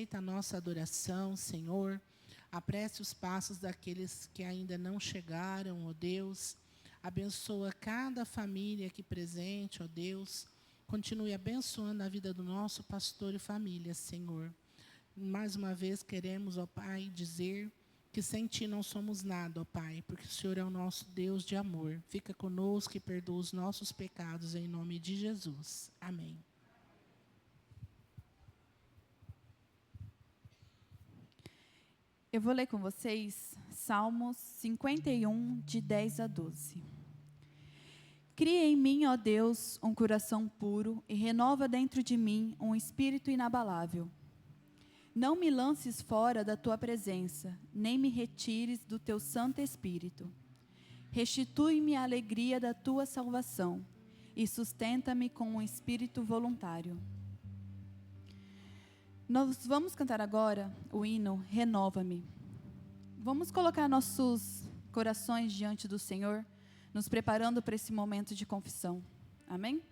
aceita a nossa adoração, Senhor. Apresse os passos daqueles que ainda não chegaram, ó Deus. Abençoa cada família aqui presente, ó Deus. Continue abençoando a vida do nosso pastor e família, Senhor. Mais uma vez queremos, ó Pai, dizer que sem Ti não somos nada, ó Pai, porque o Senhor é o nosso Deus de amor. Fica conosco e perdoa os nossos pecados, em nome de Jesus. Amém. Eu vou ler com vocês Salmos 51, de 10 a 12. Cria em mim, ó Deus, um coração puro e renova dentro de mim um espírito inabalável. Não me lances fora da tua presença, nem me retires do teu Santo Espírito. Restitui-me a alegria da tua salvação e sustenta-me com um espírito voluntário. Nós vamos cantar agora o hino Renova-me. Vamos colocar nossos corações diante do Senhor, nos preparando para esse momento de confissão. Amém?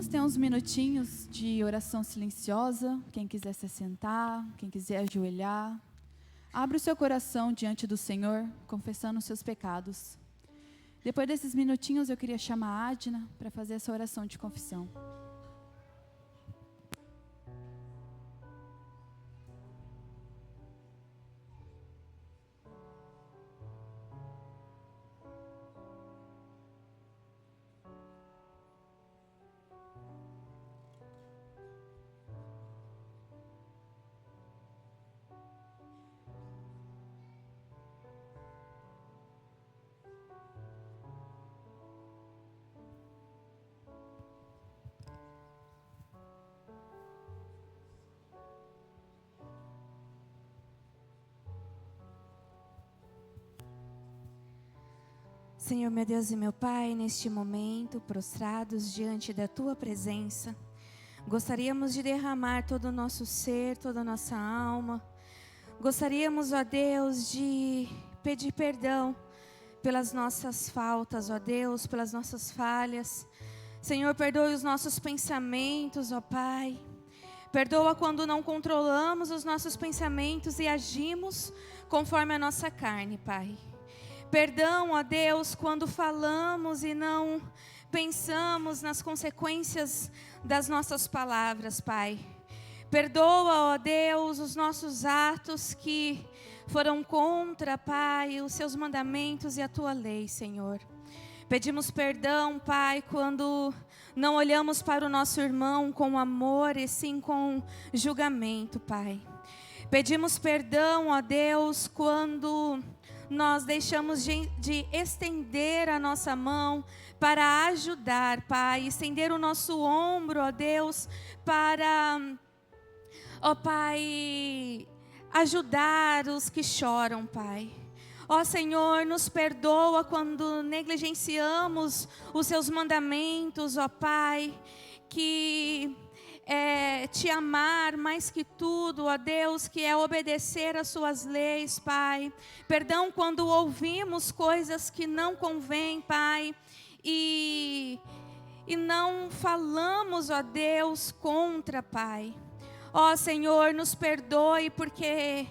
Vamos ter uns minutinhos de oração silenciosa. Quem quiser se sentar, quem quiser ajoelhar. Abra o seu coração diante do Senhor, confessando os seus pecados. Depois desses minutinhos, eu queria chamar a Adna para fazer essa oração de confissão. Senhor, meu Deus e meu Pai, neste momento, prostrados diante da Tua presença, Gostaríamos de derramar todo o nosso ser, toda a nossa alma. Gostaríamos, ó Deus, de pedir perdão pelas nossas faltas, ó Deus, pelas nossas falhas. Senhor, perdoe os nossos pensamentos, ó Pai. Perdoa quando não controlamos os nossos pensamentos e agimos conforme a nossa carne, Pai. Perdão, ó Deus, quando falamos e não pensamos nas consequências das nossas palavras, Pai. Perdoa, ó Deus, os nossos atos que foram contra, Pai, os seus mandamentos e a tua lei, Senhor. Pedimos perdão, Pai, quando não olhamos para o nosso irmão com amor e sim com julgamento, Pai. Pedimos perdão, ó Deus, quando nós deixamos de estender a nossa mão para ajudar, Pai, estender o nosso ombro, ó Deus, para, ó Pai, ajudar os que choram, Pai. Ó Senhor, nos perdoa quando negligenciamos os seus mandamentos, ó Pai, que te amar mais que tudo, ó Deus, que é obedecer às suas leis, Pai. Perdão quando ouvimos coisas que não convêm, Pai, e não falamos, ó Deus, contra, Pai. Ó Senhor, nos perdoe porque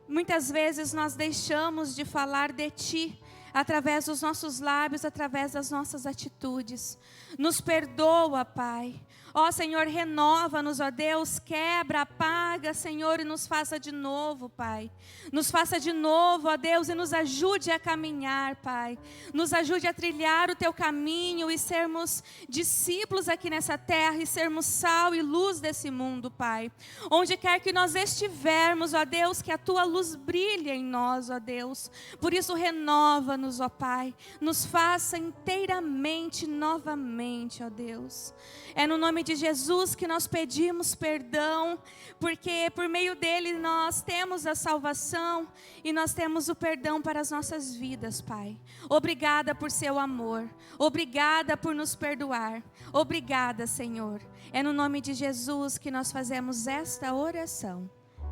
muitas vezes nós deixamos de falar de Ti através dos nossos lábios, através das nossas atitudes. Nos perdoa, Pai. Ó Senhor, renova-nos, ó Deus, quebra, apaga, Senhor, e nos faça de novo, Pai. Nos faça de novo, ó Deus, e nos ajude a caminhar, Pai. Nos ajude a trilhar o Teu caminho e sermos discípulos aqui nessa terra e sermos sal e luz desse mundo, Pai. Onde quer que nós estivermos, ó Deus, que a Tua luz brilhe em nós, ó Deus. Por isso, renova-nos, ó Pai. Nos faça inteiramente, novamente, ó Deus. É no nome de Jesus que nós pedimos perdão, porque por meio dele nós temos a salvação e nós temos o perdão para as nossas vidas, Pai. Obrigada por seu amor, obrigada por nos perdoar, obrigada, Senhor. É no nome de Jesus que nós fazemos esta oração.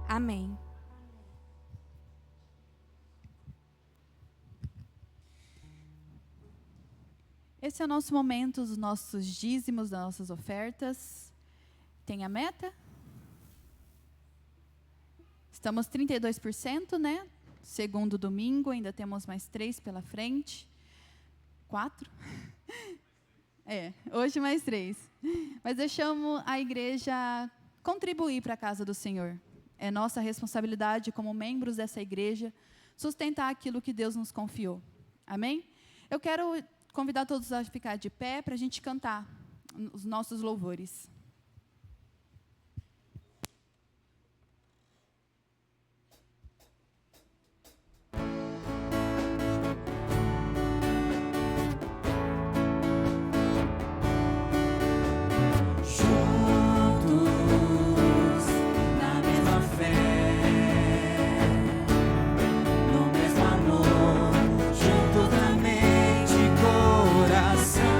Amém. Esse é o nosso momento, os nossos dízimos, das nossas ofertas. Tem a meta? Estamos 32%, né? Segundo domingo, ainda temos mais 3 pela frente. 4? Hoje mais 3. Mas eu chamo a igreja contribuir para a casa do Senhor. É nossa responsabilidade como membros dessa igreja sustentar aquilo que Deus nos confiou. Amém? Eu quero convidar todos a ficar de pé para a gente cantar os nossos louvores. Coração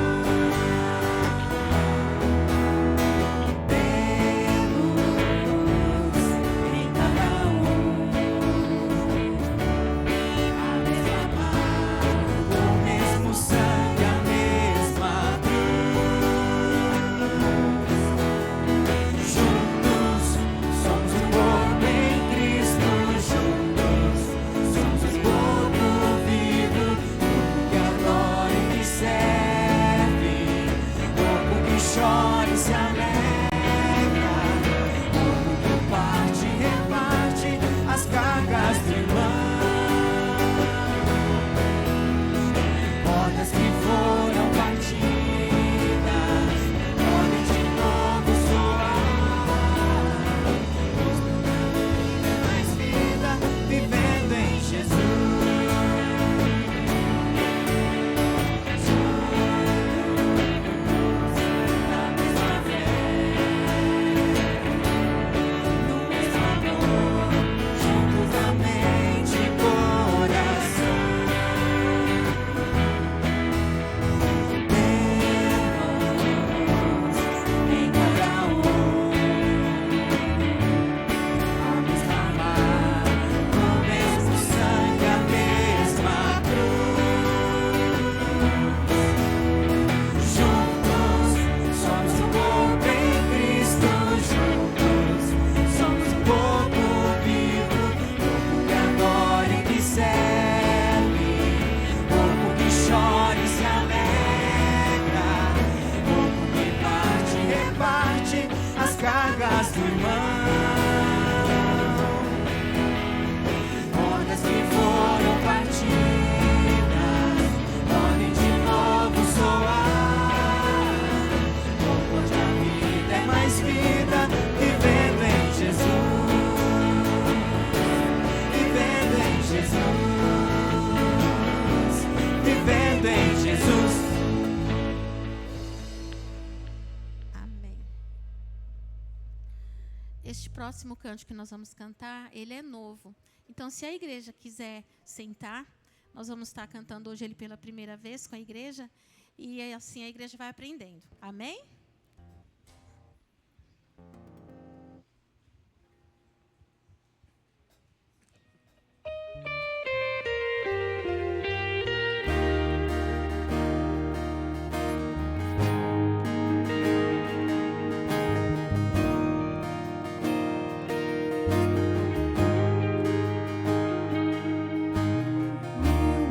Este próximo cântico que nós vamos cantar, ele é novo. Então, se a igreja quiser sentar, nós vamos estar cantando hoje ele pela primeira vez com a igreja, e assim a igreja vai aprendendo. Amém?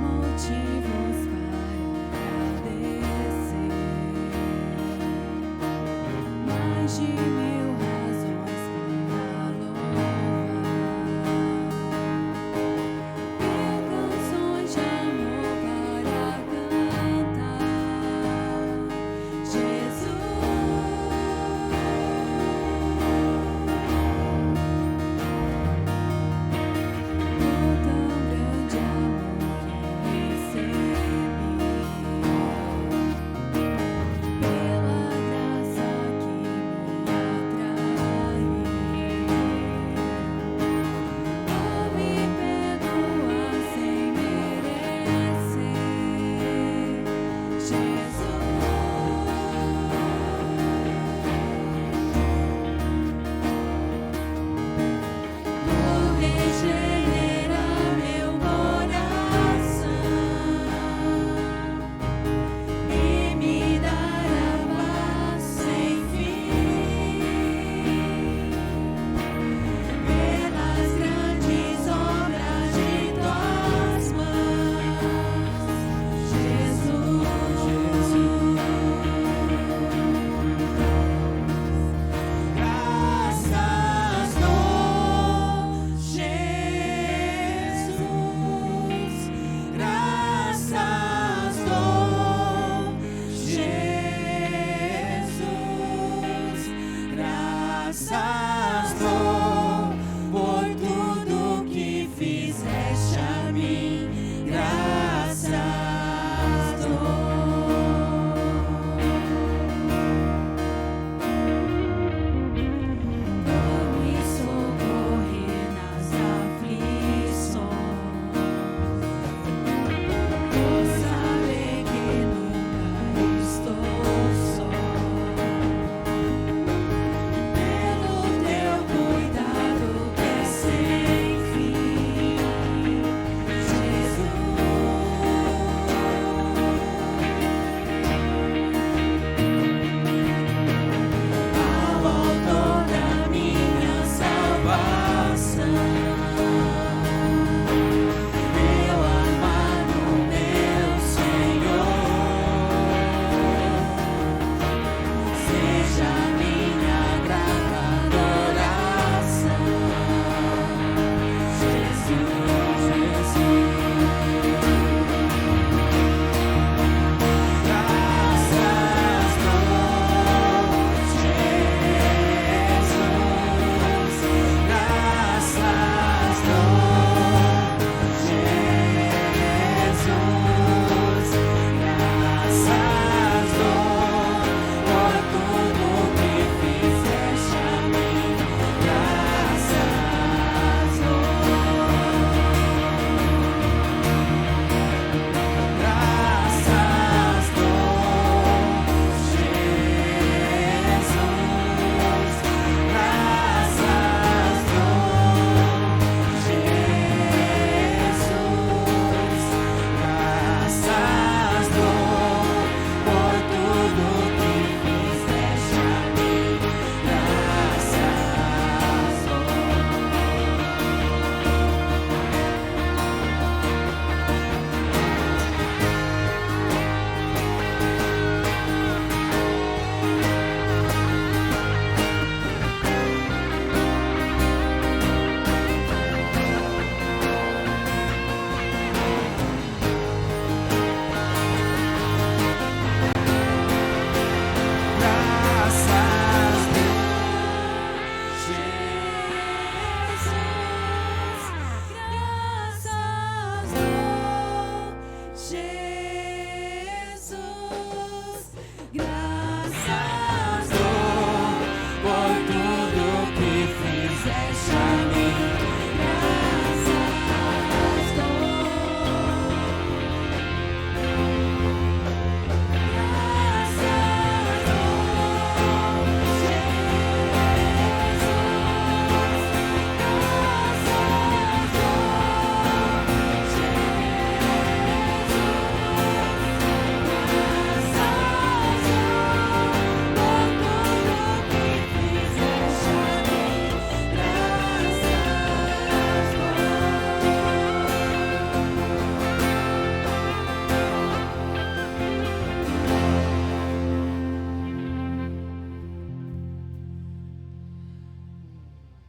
Motivos para agradecer.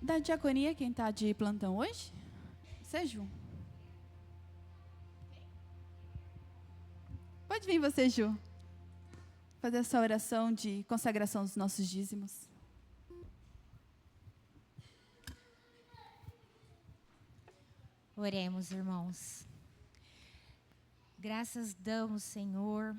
Da diaconia, quem está de plantão hoje? Você, Ju? Pode vir você, Ju. Fazer essa oração de consagração dos nossos dízimos. Oremos, irmãos. Graças damos, Senhor.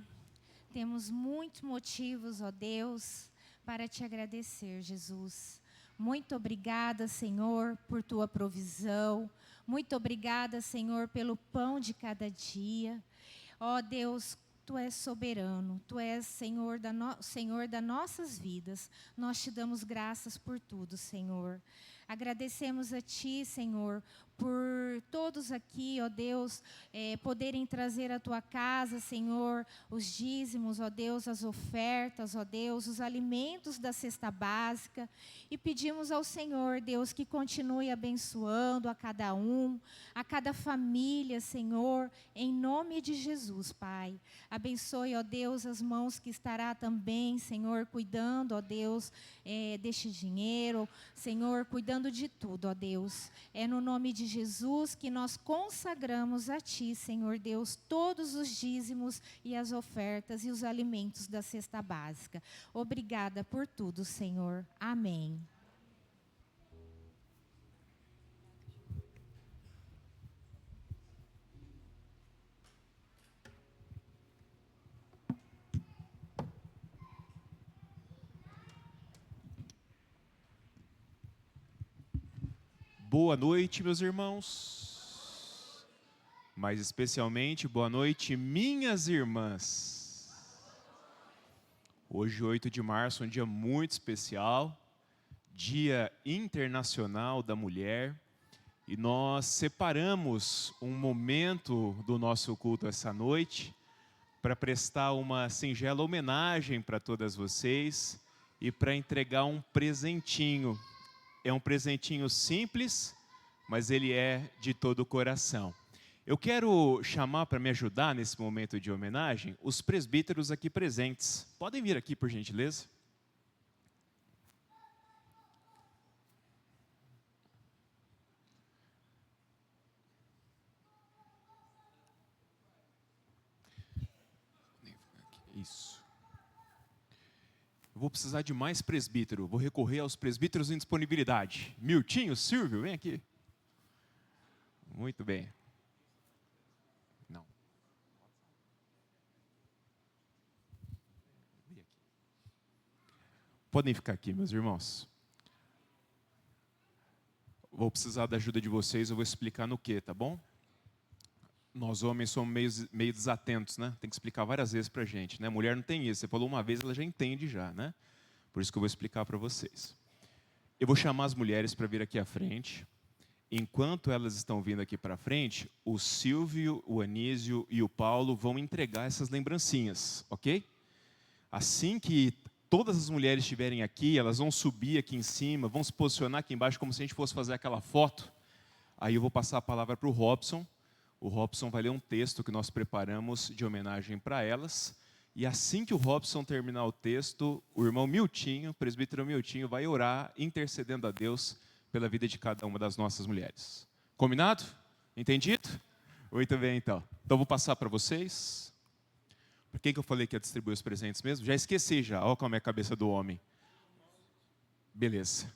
Temos muitos motivos, ó Deus, para te agradecer, Jesus. Muito obrigada, Senhor, por tua provisão. Muito obrigada, Senhor, pelo pão de cada dia. Ó Deus, tu és soberano, tu és Senhor das nossas vidas. Nós te damos graças por tudo, Senhor. Agradecemos a ti, Senhor, por todos aqui, ó Deus, poderem trazer à tua casa, Senhor, os dízimos, ó Deus, as ofertas, ó Deus, os alimentos da cesta básica. E pedimos ao Senhor, Deus, que continue abençoando a cada família, Senhor, em nome de Jesus, Pai. Abençoe, ó Deus, as mãos que estará também, Senhor, cuidando, ó Deus, deste dinheiro, Senhor, cuidando de tudo, ó Deus. É no nome de Jesus que nós consagramos a Ti, Senhor Deus, todos os dízimos e as ofertas e os alimentos da cesta básica. Obrigada por tudo, Senhor. Amém. Boa noite, meus irmãos. Mais especialmente, boa noite, minhas irmãs. Hoje, 8 de março, um dia muito especial, Dia Internacional da Mulher. E nós separamos um momento do nosso culto essa noite para prestar uma singela homenagem para todas vocês e para entregar um presentinho. É um presentinho simples, mas ele é de todo o coração. Eu quero chamar para me ajudar nesse momento de homenagem os presbíteros aqui presentes. Podem vir aqui, por gentileza? Isso. Eu vou precisar de mais presbítero. Vou recorrer aos presbíteros em disponibilidade. Miltinho, Silvio, vem aqui. Muito bem. Não. Podem ficar aqui, meus irmãos. Vou precisar da ajuda de vocês, eu vou explicar no que, tá bom? Nós homens somos meio desatentos, né? Tem que explicar várias vezes para a gente, né? Mulher não tem isso. Você falou uma vez, ela já entende já, né? Por isso que eu vou explicar para vocês. Eu vou chamar as mulheres para vir aqui à frente. Enquanto elas estão vindo aqui para frente, o Silvio, o Anísio e o Paulo vão entregar essas lembrancinhas, ok? Assim que todas as mulheres estiverem aqui, elas vão subir aqui em cima, vão se posicionar aqui embaixo como se a gente fosse fazer aquela foto. Aí eu vou passar a palavra para o Robson. O Robson vai ler um texto que nós preparamos de homenagem para elas. E assim que o Robson terminar o texto, o irmão Miltinho, o presbítero Miltinho, vai orar, intercedendo a Deus pela vida de cada uma das nossas mulheres. Combinado? Entendido? Muito bem, então. Então, vou passar para vocês. Por que eu falei que ia distribuir os presentes mesmo? Já esqueci já. Olha como é a cabeça do homem. Beleza.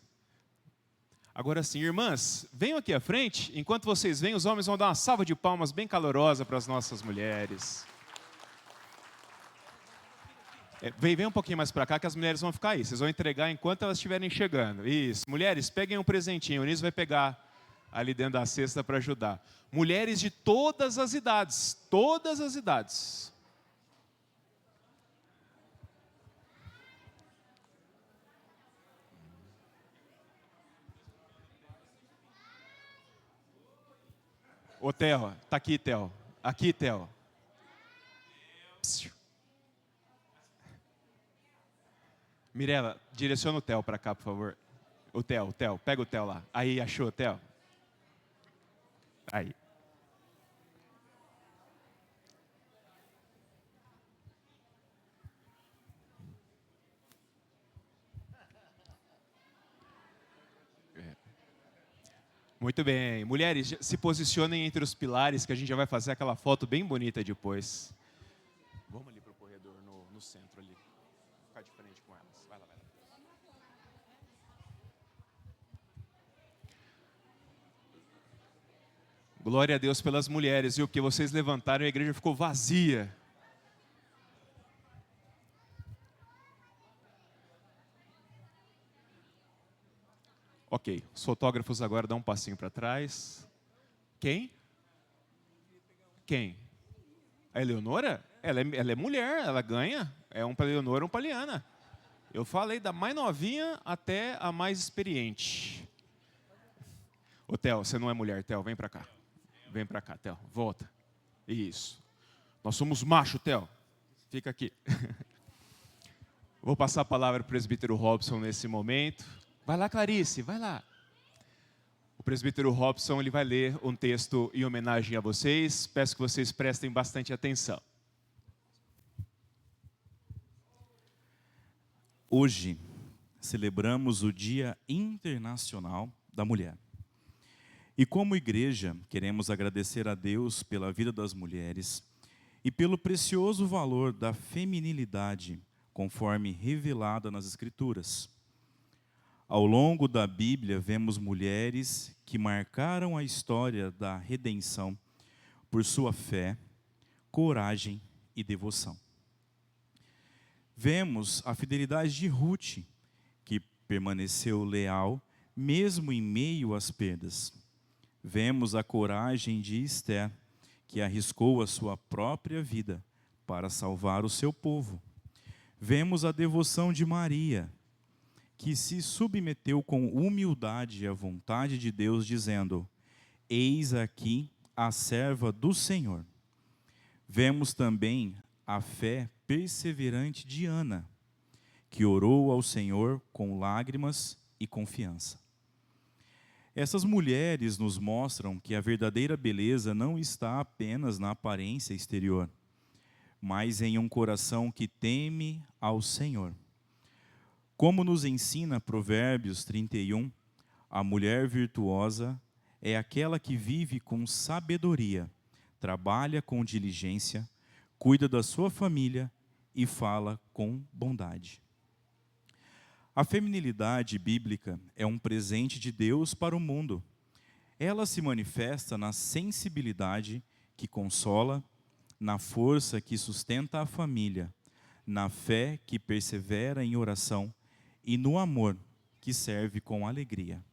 Agora sim, irmãs, venham aqui à frente. Enquanto vocês vêm, os homens vão dar uma salva de palmas bem calorosa para as nossas mulheres. Vem um pouquinho mais para cá que as mulheres vão ficar aí. Vocês vão entregar enquanto elas estiverem chegando. Isso. Mulheres, peguem um presentinho. O Niso vai pegar ali dentro da cesta para ajudar. Mulheres de todas as idades. Todas as idades. Ô, Theo, tá aqui, Theo. Aqui, Theo. Mirela, direciona o Theo para cá, por favor. O Theo, pega o Theo lá. Aí, achou, Theo? Aí. Muito bem. Mulheres, se posicionem entre os pilares, que a gente já vai fazer aquela foto bem bonita depois. Vamos ali para o corredor, no centro ali. Ficar de frente com elas. Vai lá, vai lá. Glória a Deus pelas mulheres, viu? Porque vocês levantaram e a igreja ficou vazia. Ok, os fotógrafos agora dão um passinho para trás. Quem? Quem? A Eleonora? Ela é mulher, ela ganha. É um para a Eleonora, um para a Liana. Eu falei da mais novinha até a mais experiente. Ô, Theo, você não é mulher, Theo, vem para cá. Vem para cá, Theo, volta. Isso. Nós somos macho, Theo. Fica aqui. Vou passar a palavra para o presbítero Robson nesse momento. Vai lá, Clarice, vai lá. O presbítero Robson ele vai ler um texto em homenagem a vocês. Peço que vocês prestem bastante atenção. Hoje, celebramos o Dia Internacional da Mulher. E como igreja, queremos agradecer a Deus pela vida das mulheres e pelo precioso valor da feminilidade, conforme revelada nas Escrituras. Ao longo da Bíblia, vemos mulheres que marcaram a história da redenção por sua fé, coragem e devoção. Vemos a fidelidade de Ruth, que permaneceu leal mesmo em meio às perdas. Vemos a coragem de Esther, que arriscou a sua própria vida para salvar o seu povo. Vemos a devoção de Maria, que se submeteu com humildade à vontade de Deus, dizendo: eis aqui a serva do Senhor. Vemos também a fé perseverante de Ana, que orou ao Senhor com lágrimas e confiança. Essas mulheres nos mostram que a verdadeira beleza não está apenas na aparência exterior, mas em um coração que teme ao Senhor. Como nos ensina Provérbios 31, a mulher virtuosa é aquela que vive com sabedoria, trabalha com diligência, cuida da sua família e fala com bondade. A feminilidade bíblica é um presente de Deus para o mundo. Ela se manifesta na sensibilidade que consola, na força que sustenta a família, na fé que persevera em oração e no amor que serve com alegria.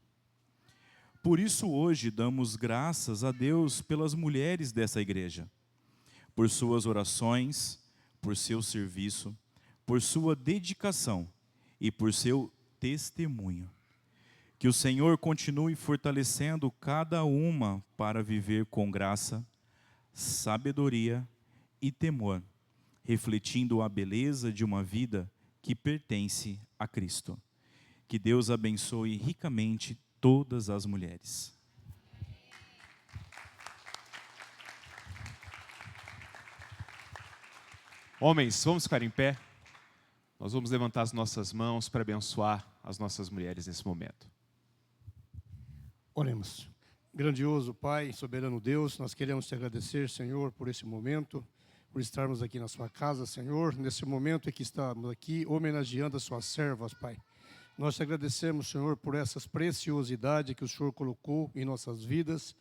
Por isso hoje damos graças a Deus pelas mulheres dessa igreja, por suas orações, por seu serviço, por sua dedicação e por seu testemunho. Que o Senhor continue fortalecendo cada uma para viver com graça, sabedoria e temor, refletindo a beleza de uma vida que pertence a Cristo. Que Deus abençoe ricamente todas as mulheres. Homens, vamos ficar em pé. Nós vamos levantar as nossas mãos para abençoar as nossas mulheres nesse momento. Oremos. Grandioso Pai, soberano Deus, nós queremos te agradecer, Senhor, por esse momento, por estarmos aqui na sua casa, Senhor, nesse momento em que estamos aqui homenageando as suas servas, Pai. Nós te agradecemos, Senhor, por essas preciosidades que o Senhor colocou em nossas vidas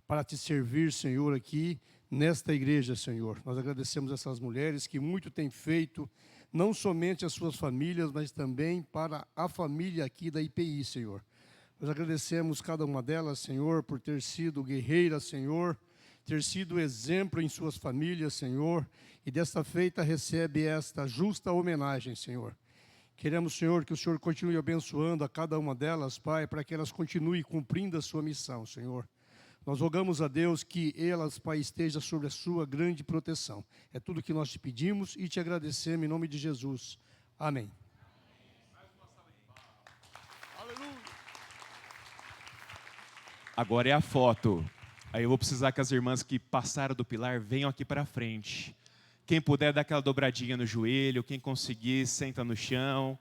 para te servir, Senhor, aqui nesta igreja, Senhor. Nós agradecemos essas mulheres que muito têm feito, não somente as suas famílias, mas também para a família aqui da IPI, Senhor. Nós agradecemos cada uma delas, Senhor, por ter sido guerreira, Senhor, ter sido exemplo em suas famílias, Senhor, e desta feita recebe esta justa homenagem, Senhor. Queremos, Senhor, que o Senhor continue abençoando a cada uma delas, Pai, para que elas continuem cumprindo a sua missão, Senhor. Nós rogamos a Deus que elas, Pai, esteja sobre a sua grande proteção. É tudo que nós te pedimos e te agradecemos em nome de Jesus. Amém. Agora é a foto. Aí eu vou precisar que as irmãs que passaram do pilar venham aqui para frente. Quem puder dar aquela dobradinha no joelho, quem conseguir, senta no chão.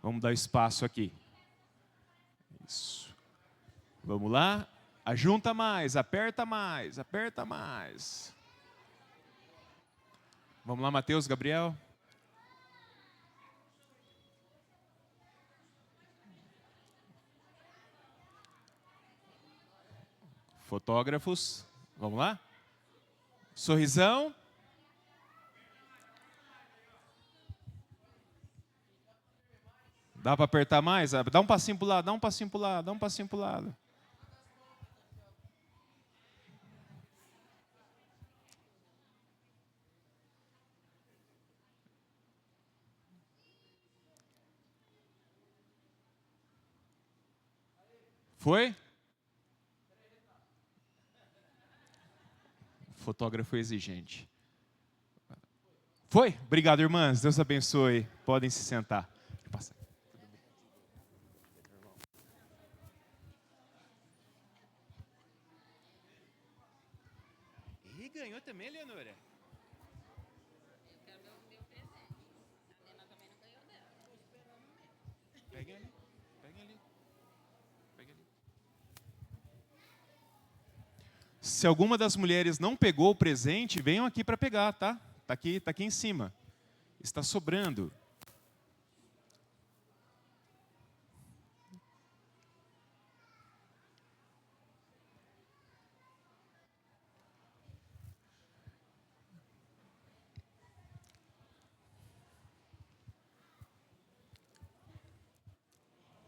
Vamos dar espaço aqui. Isso. Vamos lá? Ajunta mais, aperta mais, aperta mais. Vamos lá, Mateus, Gabriel. Fotógrafos, vamos lá? Sorrisão. Dá para apertar mais? Dá um passinho para o lado, dá um passinho para o lado, dá um passinho para o lado. Foi? Fotógrafo exigente. Foi? Obrigado, irmãs. Deus abençoe. Podem se sentar. Deixa eu passar. E ganhou também, Leonora? Eu quero meu presente. A Nena também não ganhou dela. Pega ali. Pega ali. Pega ali. Se alguma das mulheres não pegou o presente, venham aqui para pegar, tá? Tá aqui em cima. Está sobrando.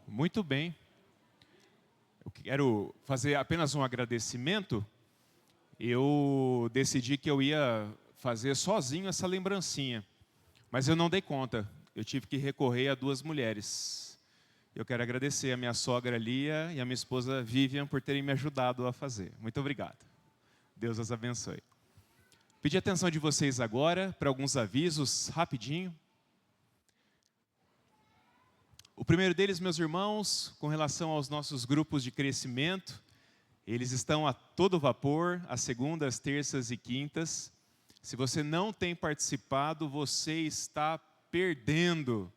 Muito bem. Eu quero fazer apenas um agradecimento. Eu decidi que eu ia fazer sozinho essa lembrancinha, mas eu não dei conta. Eu tive que recorrer a 2 mulheres. Eu quero agradecer a minha sogra Lia e a minha esposa Vivian por terem me ajudado a fazer. Muito obrigado. Deus as abençoe. Pedir a atenção de vocês agora para alguns avisos, rapidinho. O primeiro deles, meus irmãos, com relação aos nossos grupos de crescimento, eles estão a todo vapor, às segundas, terças e quintas. Se você não tem participado, você está perdendo.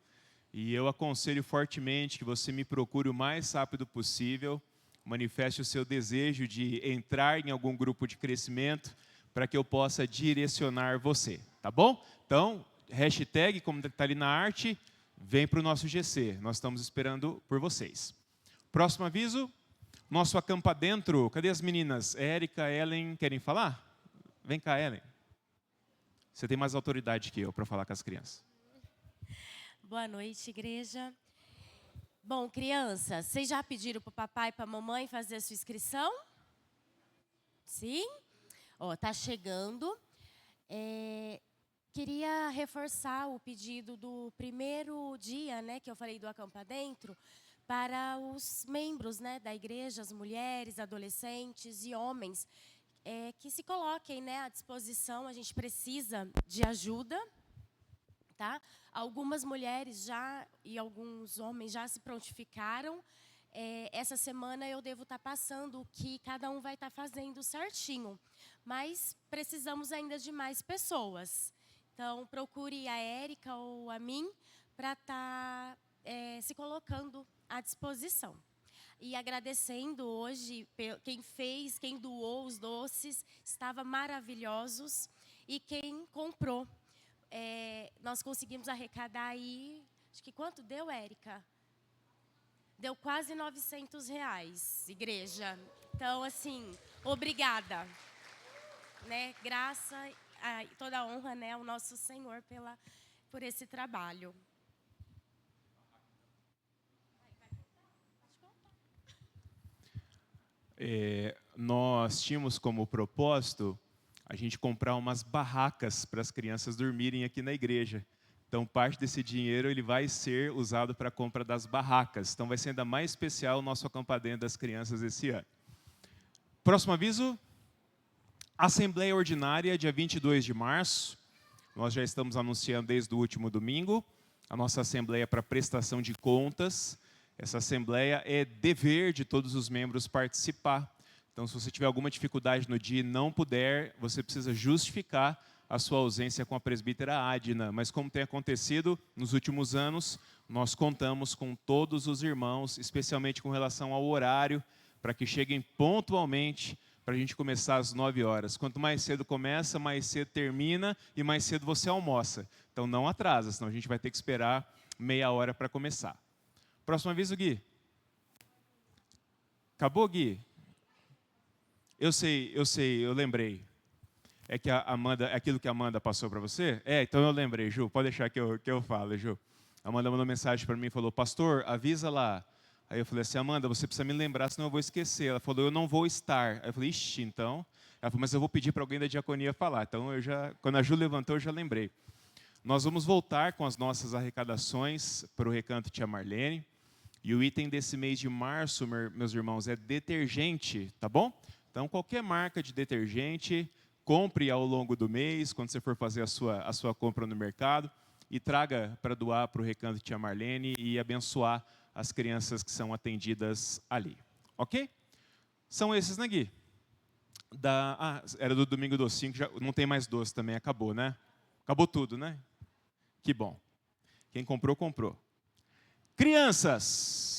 E eu aconselho fortemente que você me procure o mais rápido possível, manifeste o seu desejo de entrar em algum grupo de crescimento, para que eu possa direcionar você, tá bom? Então, hashtag, como está ali na arte, vem para o nosso GC, nós estamos esperando por vocês. Próximo aviso, nosso acampa dentro, cadê as meninas? Érica, Ellen, querem falar? Vem cá, Ellen. Você tem mais autoridade que eu para falar com as crianças. Boa noite, igreja. Bom, crianças, vocês já pediram para o papai e para a mamãe fazer a sua inscrição? Sim? Ó, tá chegando. Queria reforçar o pedido do primeiro dia, né, que eu falei do Acampa Dentro, para os membros, né, da igreja, as mulheres, adolescentes e homens, que se coloquem, né, à disposição. A gente precisa de ajuda, tá? Algumas mulheres já e alguns homens já se prontificaram. Essa semana eu devo estar passando o que cada um vai estar fazendo certinho, mas precisamos ainda de mais pessoas. Então, procure a Érica ou a mim para estar se colocando à disposição. E agradecendo hoje quem doou os doces, estava maravilhosos. E quem comprou, nós conseguimos arrecadar aí, acho que quanto deu, Érica? Deu quase R$900, igreja. Então, assim, obrigada. Né? Graça e toda a honra, né, ao nosso Senhor por esse trabalho. Nós tínhamos como propósito a gente comprar umas barracas para as crianças dormirem aqui na igreja. Então, parte desse dinheiro ele vai ser usado para a compra das barracas. Então, vai ser ainda mais especial o nosso acampadento das crianças esse ano. Próximo aviso. Assembleia Ordinária, dia 22 de março. Nós já estamos anunciando desde o último domingo. A nossa assembleia para prestação de contas. Essa assembleia é dever de todos os membros participar. Então, se você tiver alguma dificuldade no dia e não puder, você precisa justificar a sua ausência com a presbítera Adna. Mas como tem acontecido nos últimos anos, nós contamos com todos os irmãos, especialmente com relação ao horário, para que cheguem pontualmente para a gente começar às 9 horas. Quanto mais cedo começa, mais cedo termina e mais cedo você almoça. Então não atrasa, senão a gente vai ter que esperar meia hora para começar. Próximo aviso, Gui. Acabou, Gui? Eu sei, eu lembrei. É que a Amanda, é aquilo que a Amanda passou para você? Então eu lembrei, Ju, pode deixar que eu falo, Ju. A Amanda mandou mensagem para mim e falou, pastor, avisa lá. Aí eu falei assim, Amanda, você precisa me lembrar, senão eu vou esquecer. Ela falou, eu não vou estar. Aí eu falei, ixi, então. Ela falou, mas eu vou pedir para alguém da diaconia falar. Então, quando a Ju levantou, eu já lembrei. Nós vamos voltar com as nossas arrecadações para o Recanto Tia Marlene. E o item desse mês de março, meus irmãos, é detergente, tá bom? Então, qualquer marca de detergente, compre ao longo do mês, quando você for fazer a sua compra no mercado, e traga para doar para o Recanto Tia Marlene e abençoar as crianças que são atendidas ali. Ok? São esses, né, Gui? Era do Domingo Docinho, que já não tem mais doce também, acabou, né? Acabou tudo, né? Que bom. Quem comprou, comprou. Crianças!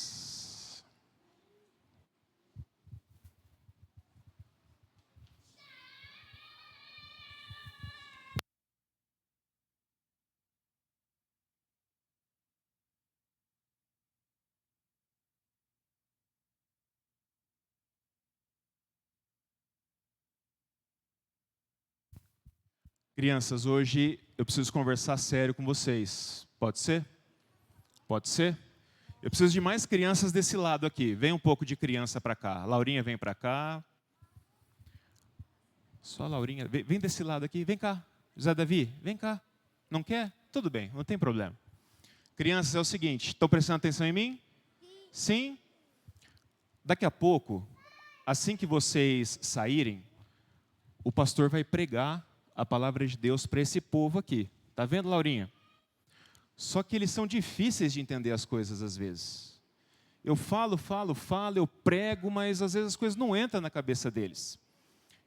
Crianças, hoje eu preciso conversar sério com vocês. Pode ser? Pode ser? Eu preciso de mais crianças desse lado aqui. Vem um pouco de criança para cá. Laurinha, vem para cá. Só a Laurinha. Vem desse lado aqui. Vem cá. José Davi, vem cá. Não quer? Tudo bem, não tem problema. Crianças, é o seguinte. Estão prestando atenção em mim? Sim? Daqui a pouco, assim que vocês saírem, o pastor vai pregar a palavra de Deus para esse povo aqui. Tá vendo, Laurinha? Só que eles são difíceis de entender as coisas às vezes. Eu falo, eu prego, mas às vezes as coisas não entram na cabeça deles.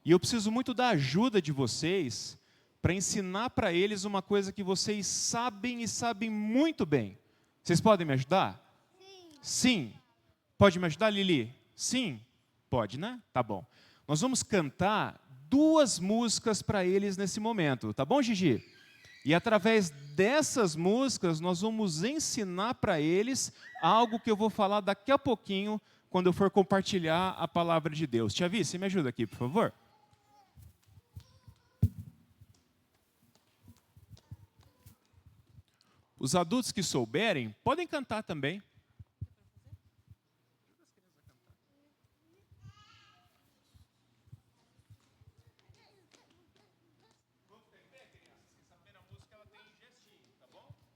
E eu preciso muito da ajuda de vocês para ensinar para eles uma coisa que vocês sabem e sabem muito bem. Vocês podem me ajudar? Sim. Pode me ajudar, Lili? Sim? Pode, né? Tá bom. Nós vamos cantar 2 músicas para eles nesse momento. Tá bom, Gigi? E através dessas músicas, nós vamos ensinar para eles algo que eu vou falar daqui a pouquinho, quando eu for compartilhar a palavra de Deus. Tia Vi, você me ajuda aqui, por favor? Os adultos que souberem, podem cantar também.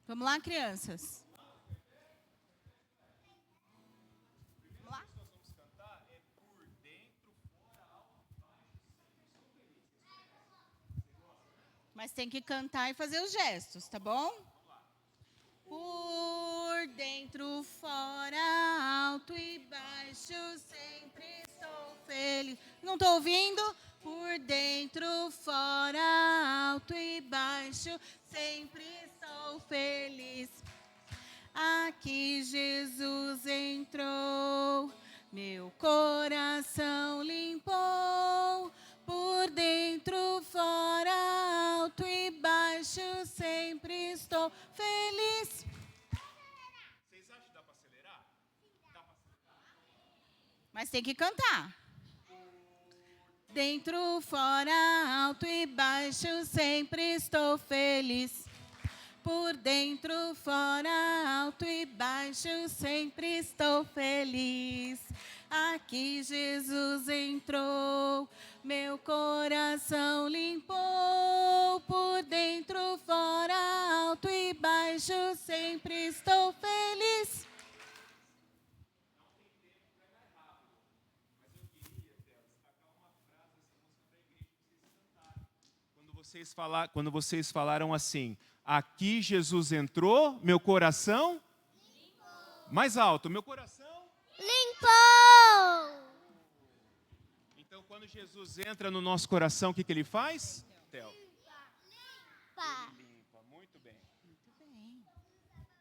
Vamos lá, crianças. Vamos lá? Mas tem que cantar e fazer os gestos, tá bom? Por dentro, fora, alto e baixo, sempre estou feliz. Não estou ouvindo? Por dentro, fora, alto e baixo, sempre estou feliz. Aqui Jesus entrou, meu coração limpou. Por dentro, fora, alto e baixo, sempre estou feliz. Vocês acham que dá para acelerar? Dá para acelerar? Mas tem que cantar. Dentro, fora, alto e baixo, sempre estou feliz. Por dentro, fora, alto e baixo, sempre estou feliz. Aqui Jesus entrou, meu coração limpou. Por dentro, fora, alto e baixo, sempre estou feliz. Quando vocês falaram assim, aqui Jesus entrou, meu coração limpou. Mais alto, meu coração limpou. Então, quando Jesus entra no nosso coração, o que ele faz? Tel. Limpa. Muito bem.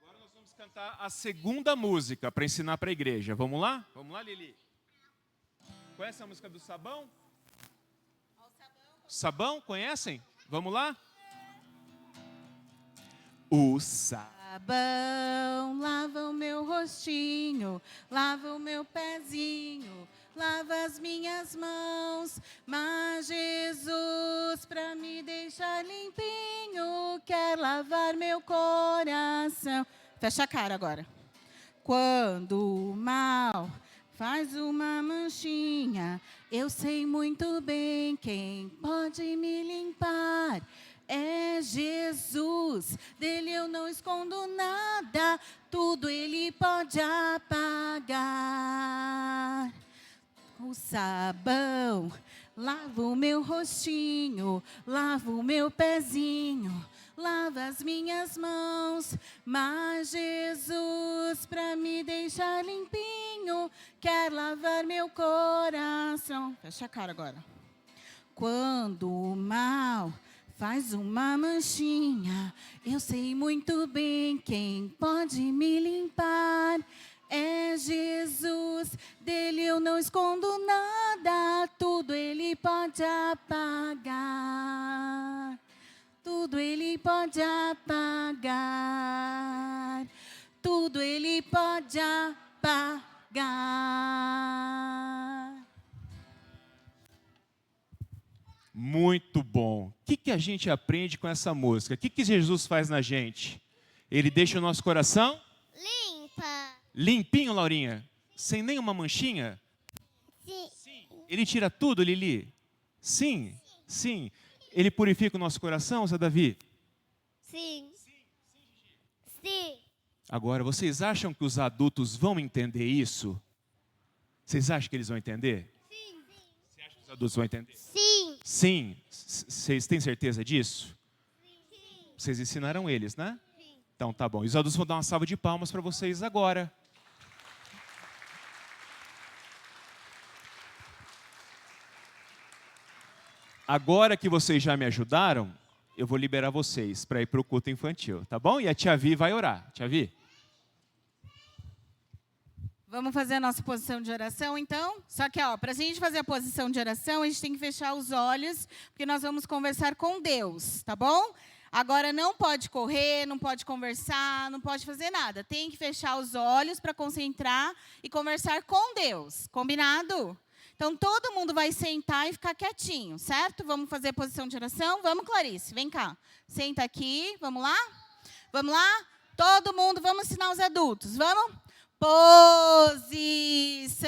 Agora nós vamos cantar a segunda música para ensinar para a igreja. Vamos lá? Vamos lá, Lili? Conhece a música do Sabão? Sabão, conhecem? Vamos lá? O Sabão lava o meu rostinho, lava o meu pezinho, lava as minhas mãos. Mas Jesus, pra me deixar limpinho, quer lavar meu coração. Fecha a cara agora. Quando o mal faz uma manchinha, eu sei muito bem quem pode me limpar. É Jesus, dele eu não escondo nada, tudo ele pode apagar. O sabão lava o meu rostinho, lava o meu pezinho, lava as minhas mãos. Mas Jesus, pra me deixar limpinho, quer lavar meu coração. Fecha a cara agora. Quando o mal faz uma manchinha, eu sei muito bem quem pode me limpar. É Jesus, dele eu não escondo nada, tudo ele pode apagar. Tudo ele pode apagar. Tudo ele pode apagar. Muito bom. O que a gente aprende com essa música? O que Jesus faz na gente? Ele deixa o nosso coração limpa. Limpinho, Laurinha? Sem nenhuma manchinha? Sim. Ele tira tudo, Lili? Sim. Sim. Ele purifica o nosso coração, Zé Davi? Sim. Agora, vocês acham que os adultos vão entender isso? Vocês acham que eles vão entender? Sim. Você acha que os adultos vão entender? Sim. Sim. Vocês têm certeza disso? Sim. Vocês ensinaram eles, né? Sim. Então tá bom. E os adultos vão dar uma salva de palmas para vocês agora. Agora que vocês já me ajudaram, eu vou liberar vocês para ir para o culto infantil, tá bom? E a tia Vi vai orar. Tia Vi? Vamos fazer a nossa posição de oração, então? Só que, para a gente fazer a posição de oração, a gente tem que fechar os olhos, porque nós vamos conversar com Deus, tá bom? Agora, não pode correr, não pode conversar, não pode fazer nada. Tem que fechar os olhos para concentrar e conversar com Deus. Combinado? Então, todo mundo vai sentar e ficar quietinho, certo? Vamos fazer a posição de oração? Vamos, Clarice, vem cá. Senta aqui, vamos lá? Vamos lá? Todo mundo, vamos ensinar os adultos, vamos? Posição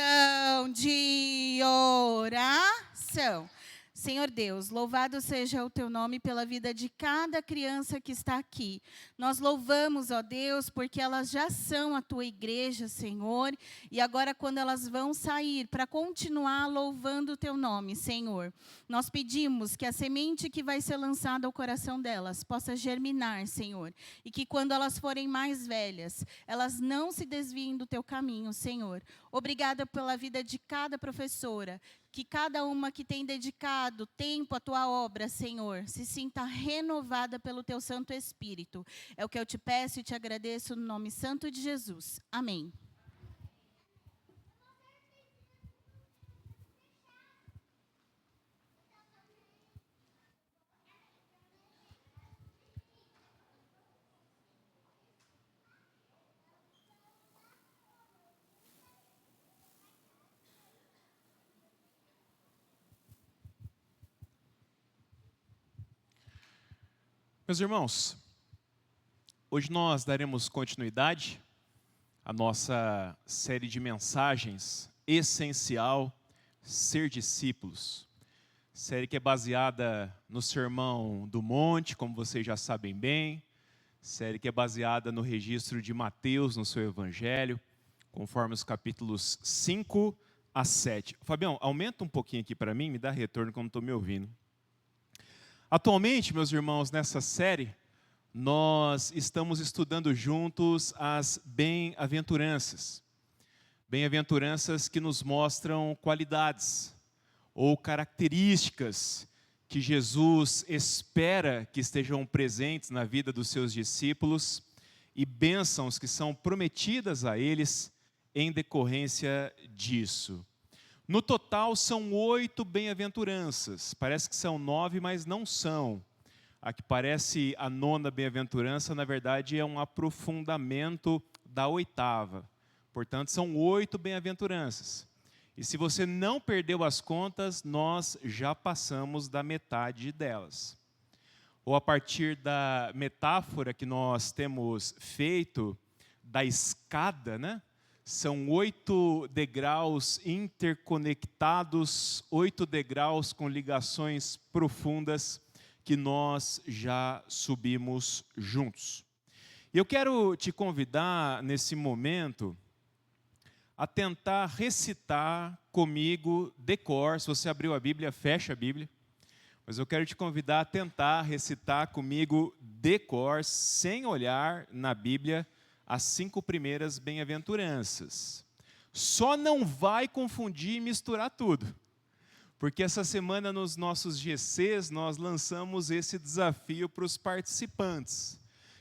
de oração. Senhor Deus, louvado seja o teu nome pela vida de cada criança que está aqui. Nós louvamos, ó Deus, porque elas já são a tua igreja, Senhor. E agora, quando elas vão sair para continuar louvando o teu nome, Senhor, nós pedimos que a semente que vai ser lançada ao coração delas possa germinar, Senhor. E que quando elas forem mais velhas, elas não se desviem do teu caminho, Senhor. Obrigada pela vida de cada professora, que cada uma que tem dedicado tempo à tua obra, Senhor, se sinta renovada pelo teu Santo Espírito. É o que eu te peço e te agradeço no nome santo de Jesus. Amém. Meus irmãos, hoje nós daremos continuidade à nossa série de mensagens essencial, ser discípulos. Série que é baseada no Sermão do Monte, como vocês já sabem bem. Série que é baseada no registro de Mateus no seu Evangelho, conforme os capítulos 5 a 7. Fabião, aumenta um pouquinho aqui para mim, me dá retorno que eu não estou me ouvindo. Atualmente, meus irmãos, nessa série, nós estamos estudando juntos as bem-aventuranças. Bem-aventuranças que nos mostram qualidades ou características que Jesus espera que estejam presentes na vida dos seus discípulos e bênçãos que são prometidas a eles em decorrência disso. No total, são 8 bem-aventuranças. Parece que são 9, mas não são. A que parece a 9ª bem-aventurança, na verdade, é um aprofundamento da 8ª. Portanto, são 8 bem-aventuranças. E se você não perdeu as contas, nós já passamos da metade delas. Ou a partir da metáfora que nós temos feito, da escada, né? São 8 degraus interconectados, 8 degraus com ligações profundas que nós já subimos juntos. E eu quero te convidar, nesse momento, a tentar recitar comigo de cor. Se você abriu a Bíblia, fecha a Bíblia. Mas eu quero te convidar a tentar recitar comigo de cor, sem olhar na Bíblia, as 5 primeiras bem-aventuranças. Só não vai confundir e misturar tudo. Porque essa semana, nos nossos GCs, nós lançamos esse desafio para os participantes.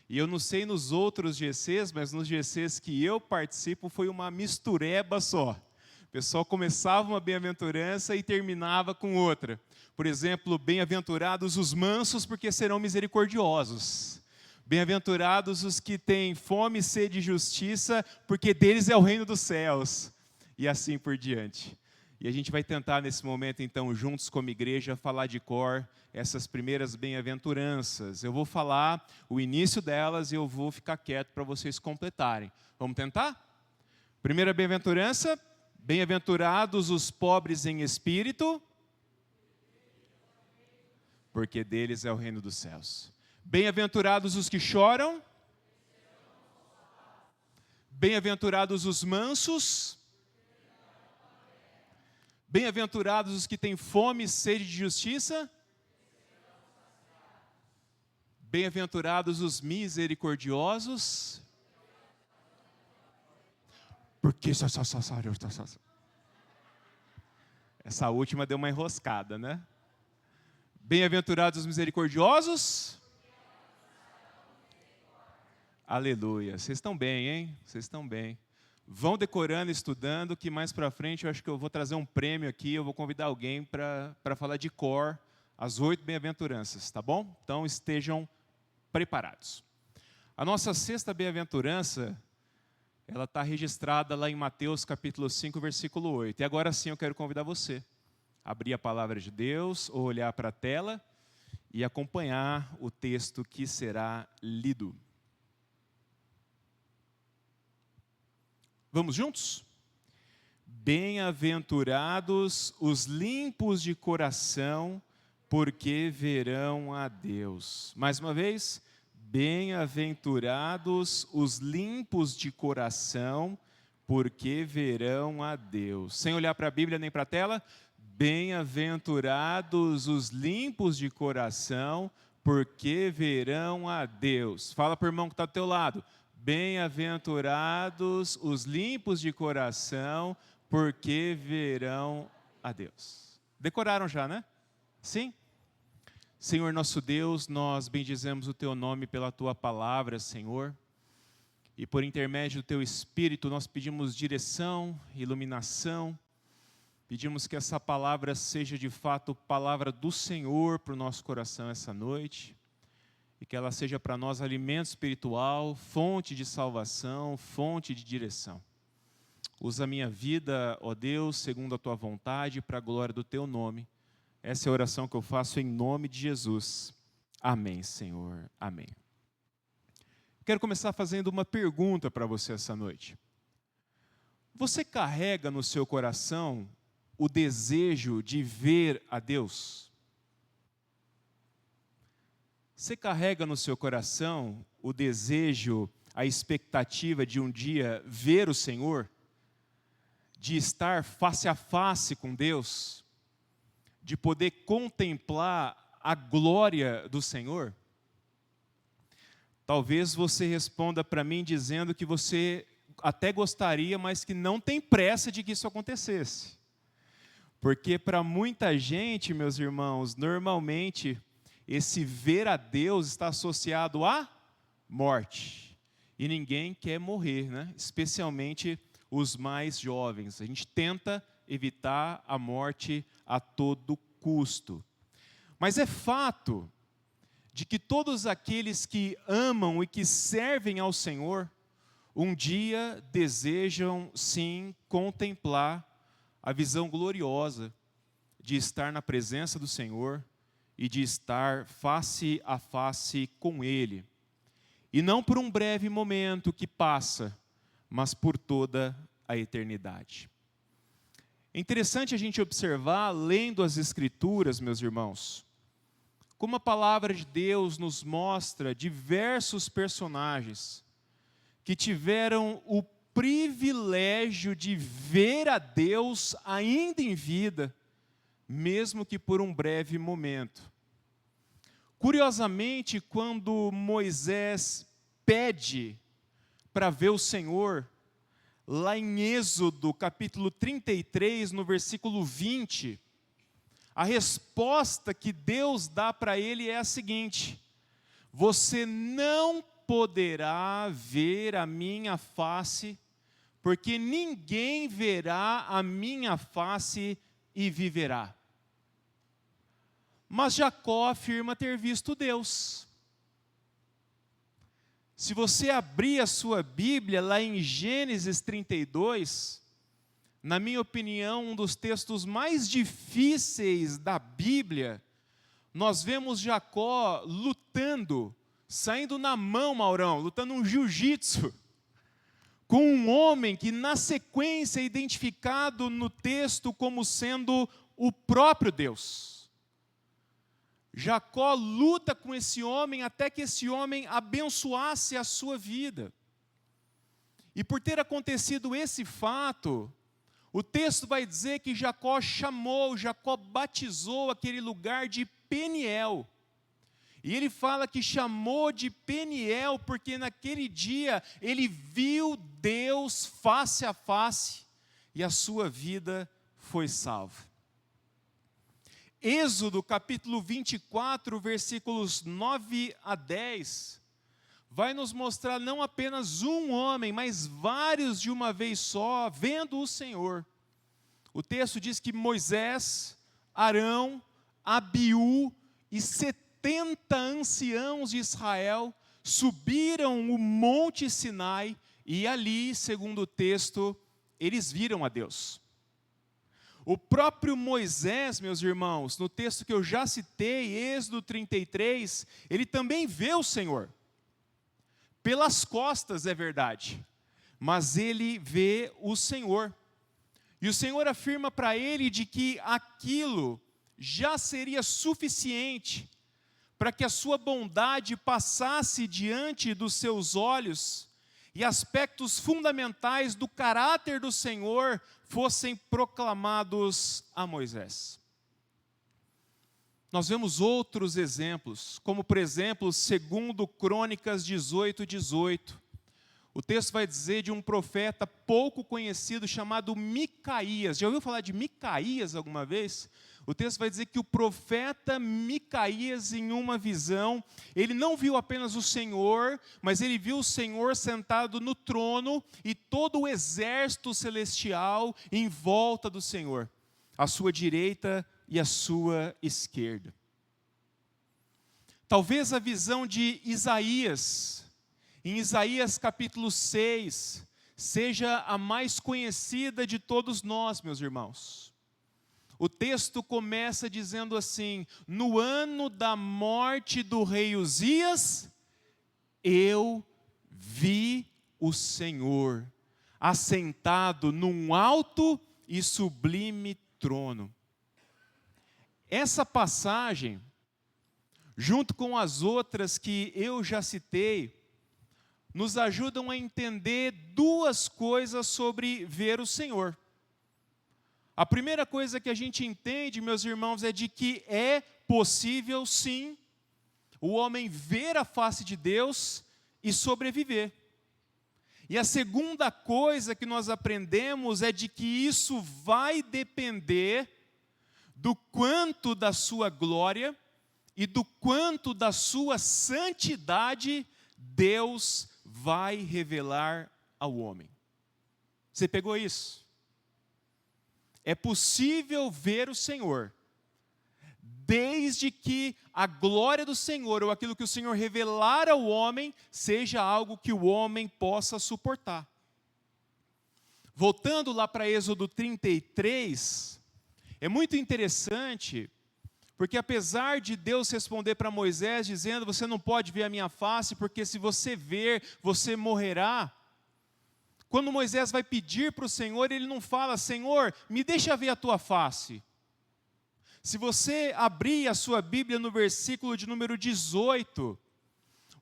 E eu não sei nos outros GCs, mas nos GCs que eu participo, foi uma mistureba só. O pessoal começava uma bem-aventurança e terminava com outra. Por exemplo, bem-aventurados os mansos, porque serão misericordiosos. Bem-aventurados os que têm fome e sede de justiça, porque deles é o reino dos céus. E assim por diante. E a gente vai tentar, nesse momento, então, juntos como igreja, falar de cor essas primeiras bem-aventuranças. Eu vou falar o início delas e eu vou ficar quieto para vocês completarem. Vamos tentar? Primeira bem-aventurança: bem-aventurados os pobres em espírito, porque deles é o reino dos céus. Bem-aventurados os que choram, bem-aventurados os mansos, bem-aventurados os que têm fome e sede de justiça, bem-aventurados os misericordiosos, porque essa última deu uma enroscada, né? Bem-aventurados os misericordiosos. Aleluia. Vocês estão bem, hein? Vocês estão bem. Vão decorando, estudando, que mais para frente eu acho que eu vou trazer um prêmio aqui, eu vou convidar alguém para falar de cor as 8 bem-aventuranças, tá bom? Então estejam preparados. A nossa 6ª bem-aventurança, ela está registrada lá em Mateus capítulo 5, versículo 8. E agora sim eu quero convidar você a abrir a palavra de Deus, ou olhar para a tela e acompanhar o texto que será lido. Vamos juntos? Bem-aventurados os limpos de coração, porque verão a Deus. Mais uma vez, bem-aventurados os limpos de coração, porque verão a Deus. Sem olhar para a Bíblia nem para a tela, bem-aventurados os limpos de coração, porque verão a Deus. Fala para o irmão que está do teu lado. Bem-aventurados os limpos de coração, porque verão a Deus. Decoraram já, né? Sim? Senhor nosso Deus, nós bendizemos o Teu nome pela Tua palavra, Senhor. E por intermédio do Teu Espírito, nós pedimos direção, iluminação. Pedimos que essa palavra seja de fato palavra do Senhor para o nosso coração essa noite. E que ela seja para nós alimento espiritual, fonte de salvação, fonte de direção. Usa a minha vida, ó Deus, segundo a Tua vontade, para a glória do Teu nome. Essa é a oração que eu faço em nome de Jesus. Amém, Senhor. Amém. Quero começar fazendo uma pergunta para você essa noite. Você carrega no seu coração o desejo de ver a Deus? Você carrega no seu coração o desejo, a expectativa de um dia ver o Senhor? De estar face a face com Deus? De poder contemplar a glória do Senhor? Talvez você responda para mim dizendo que você até gostaria, mas que não tem pressa de que isso acontecesse. Porque para muita gente, meus irmãos, normalmente esse ver a Deus está associado à morte. E ninguém quer morrer, né? Especialmente os mais jovens. A gente tenta evitar a morte a todo custo. Mas é fato de que todos aqueles que amam e que servem ao Senhor, um dia desejam, sim, contemplar a visão gloriosa de estar na presença do Senhor e de estar face a face com Ele. E não por um breve momento que passa, mas por toda a eternidade. É interessante a gente observar, lendo as Escrituras, meus irmãos, como a palavra de Deus nos mostra diversos personagens que tiveram o privilégio de ver a Deus ainda em vida, mesmo que por um breve momento. Curiosamente, quando Moisés pede para ver o Senhor, lá em Êxodo, capítulo 33, no versículo 20, a resposta que Deus dá para ele é a seguinte: você não poderá ver a minha face, porque ninguém verá a minha face e viverá. Mas Jacó afirma ter visto Deus. Se você abrir a sua Bíblia, lá em Gênesis 32, na minha opinião, um dos textos mais difíceis da Bíblia, nós vemos Jacó lutando, saindo na mão, Maurão, lutando um jiu-jitsu, com um homem que na sequência é identificado no texto como sendo o próprio Deus. Jacó luta com esse homem até que esse homem abençoasse a sua vida. E por ter acontecido esse fato, o texto vai dizer que Jacó batizou aquele lugar de Peniel. E ele fala que chamou de Peniel porque naquele dia ele viu Deus face a face e a sua vida foi salva. Êxodo capítulo 24, versículos 9 a 10, vai nos mostrar não apenas um homem, mas vários de uma vez só, vendo o Senhor. O texto diz que Moisés, Arão, Abiú e 70 anciãos de Israel subiram o monte Sinai e ali, segundo o texto, eles viram a Deus. O próprio Moisés, meus irmãos, no texto que eu já citei, Êxodo 33, ele também vê o Senhor. Pelas costas, é verdade, mas ele vê o Senhor. E o Senhor afirma para ele de que aquilo já seria suficiente para que a sua bondade passasse diante dos seus olhos e aspectos fundamentais do caráter do Senhor fossem proclamados a Moisés. Nós vemos outros exemplos, como por exemplo, segundo Crônicas 18:18. O texto vai dizer de um profeta pouco conhecido chamado Micaías. Já ouviu falar de Micaías alguma vez? O texto vai dizer que o profeta Micaías, em uma visão, ele não viu apenas o Senhor, mas ele viu o Senhor sentado no trono e todo o exército celestial em volta do Senhor, à sua direita e à sua esquerda. Talvez a visão de Isaías, em Isaías capítulo 6, seja a mais conhecida de todos nós, meus irmãos. O texto começa dizendo assim: no ano da morte do rei Uzias, eu vi o Senhor, assentado num alto e sublime trono. Essa passagem, junto com as outras que eu já citei, nos ajudam a entender duas coisas sobre ver o Senhor. A primeira coisa que a gente entende, meus irmãos, é de que é possível, sim, o homem ver a face de Deus e sobreviver. E a segunda coisa que nós aprendemos é de que isso vai depender do quanto da sua glória e do quanto da sua santidade Deus vai revelar ao homem. Você pegou isso? é possível ver o Senhor, desde que a glória do Senhor, ou aquilo que o Senhor revelar ao homem, seja algo que o homem possa suportar. Voltando lá para Êxodo 33, é muito interessante, porque apesar de Deus responder para Moisés, dizendo, você não pode ver a minha face, porque se você ver, você morrerá. Quando Moisés vai pedir para o Senhor, ele não fala, Senhor, me deixa ver a tua face. Se você abrir a sua Bíblia no versículo de número 18,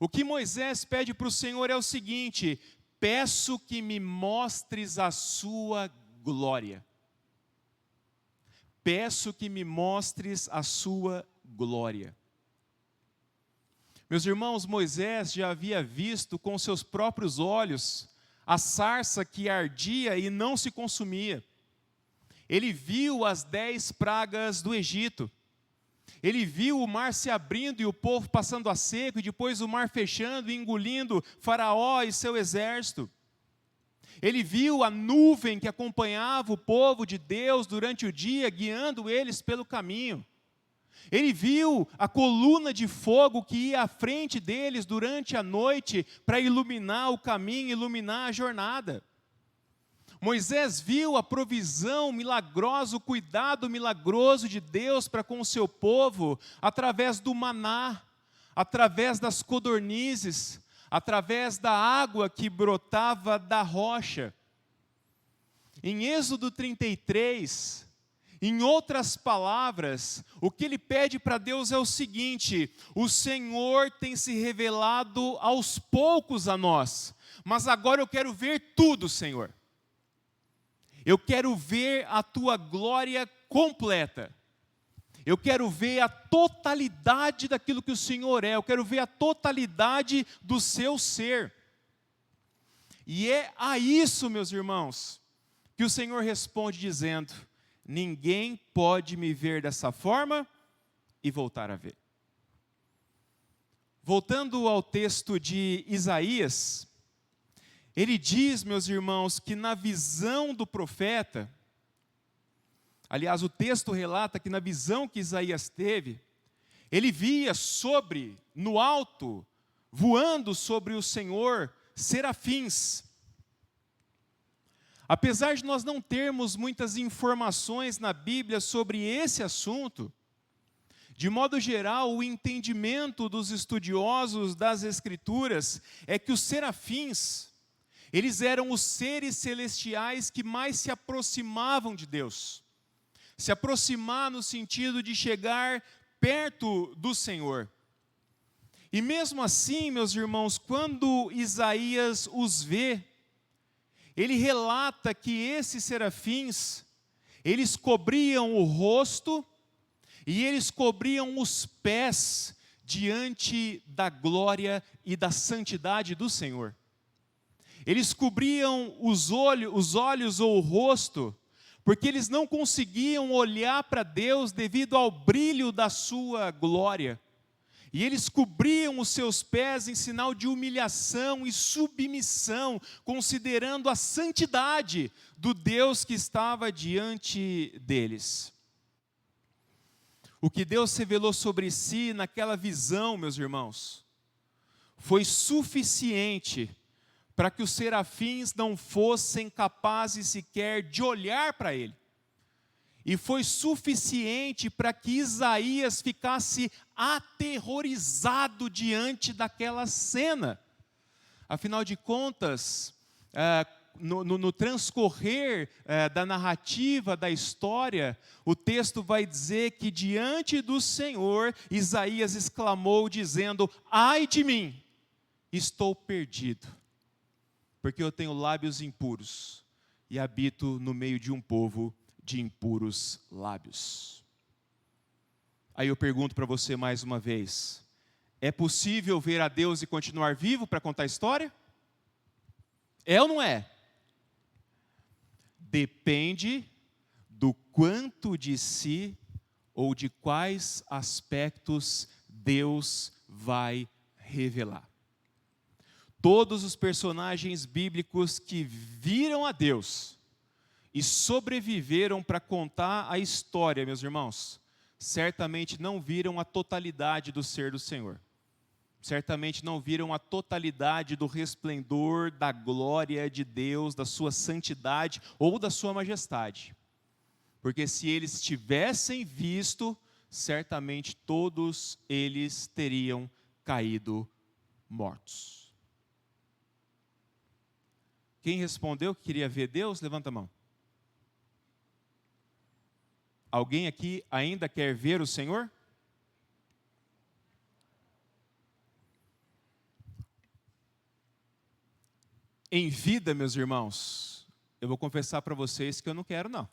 o que Moisés pede para o Senhor é o seguinte, peço que me mostres a sua glória. Peço que me mostres a sua glória. Meus irmãos, Moisés já havia visto com seus próprios olhos a sarça que ardia e não se consumia. Ele viu as 10 pragas do Egito. Ele viu o mar se abrindo e o povo passando a seco, e depois o mar fechando e engolindo Faraó e seu exército. Ele viu a nuvem que acompanhava o povo de Deus durante o dia, guiando eles pelo caminho. Ele viu a coluna de fogo que ia à frente deles durante a noite para iluminar o caminho, iluminar a jornada. Moisés viu a provisão milagrosa, o cuidado milagroso de Deus para com o seu povo, através do maná, através das codornizes, através da água que brotava da rocha. Em Êxodo 33, em outras palavras, o que ele pede para Deus é o seguinte, o Senhor tem se revelado aos poucos a nós, mas agora eu quero ver tudo, Senhor. Eu quero ver a tua glória completa. Eu quero ver a totalidade daquilo que o Senhor é. Eu quero ver a totalidade do seu ser. E é a isso, meus irmãos, que o Senhor responde dizendo, ninguém pode me ver dessa forma e voltar a ver. Voltando ao texto de Isaías, ele diz, meus irmãos, que na visão do profeta, aliás, o texto relata que na visão que Isaías teve, ele via no alto, voando sobre o Senhor, serafins. Apesar de nós não termos muitas informações na Bíblia sobre esse assunto, de modo geral, o entendimento dos estudiosos das Escrituras é que os serafins, eles eram os seres celestiais que mais se aproximavam de Deus. Se aproximar no sentido de chegar perto do Senhor. E mesmo assim, meus irmãos, quando Isaías os vê, ele relata que esses serafins, eles cobriam o rosto e eles cobriam os pés diante da glória e da santidade do Senhor. Eles cobriam os olhos ou o rosto, porque eles não conseguiam olhar para Deus devido ao brilho da sua glória. E eles cobriam os seus pés em sinal de humilhação e submissão, considerando a santidade do Deus que estava diante deles. O que Deus revelou sobre si naquela visão, meus irmãos, foi suficiente para que os serafins não fossem capazes sequer de olhar para ele. E foi suficiente para que Isaías ficasse aterrorizado diante daquela cena. Afinal de contas, no transcorrer da narrativa, da história, o texto vai dizer que diante do Senhor, Isaías exclamou dizendo, ai de mim, estou perdido, porque eu tenho lábios impuros e habito no meio de um povo de impuros lábios. Aí eu pergunto para você mais uma vez, é possível ver a Deus e continuar vivo para contar a história? É ou não é? Depende do quanto de si ou de quais aspectos Deus vai revelar. Todos os personagens bíblicos que viram a Deus e sobreviveram para contar a história, meus irmãos, certamente não viram a totalidade do ser do Senhor. Certamente não viram a totalidade do resplendor, da glória de Deus, da sua santidade ou da sua majestade. Porque se eles tivessem visto, certamente todos eles teriam caído mortos. Quem respondeu que queria ver Deus, levanta a mão. Alguém aqui ainda quer ver o Senhor? Em vida, meus irmãos, eu vou confessar para vocês que eu não quero, não.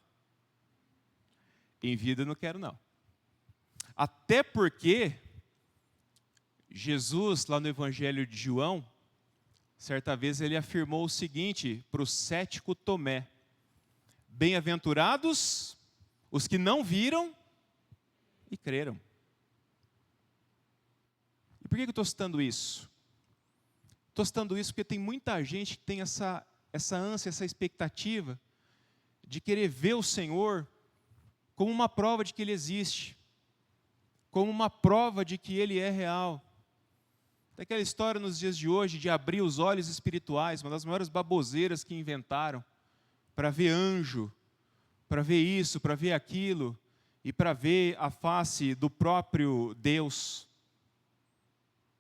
Em vida eu não quero, não. Até porque Jesus, lá no Evangelho de João, certa vez ele afirmou o seguinte para o cético Tomé: bem-aventurados os que não viram e creram. E por que eu estou citando isso? Estou citando isso porque tem muita gente que tem essa ânsia, essa expectativa de querer ver o Senhor como uma prova de que Ele existe, como uma prova de que Ele é real. Tem aquela história nos dias de hoje de abrir os olhos espirituais, uma das maiores baboseiras que inventaram, para ver anjo, para ver isso, para ver aquilo, e para ver a face do próprio Deus.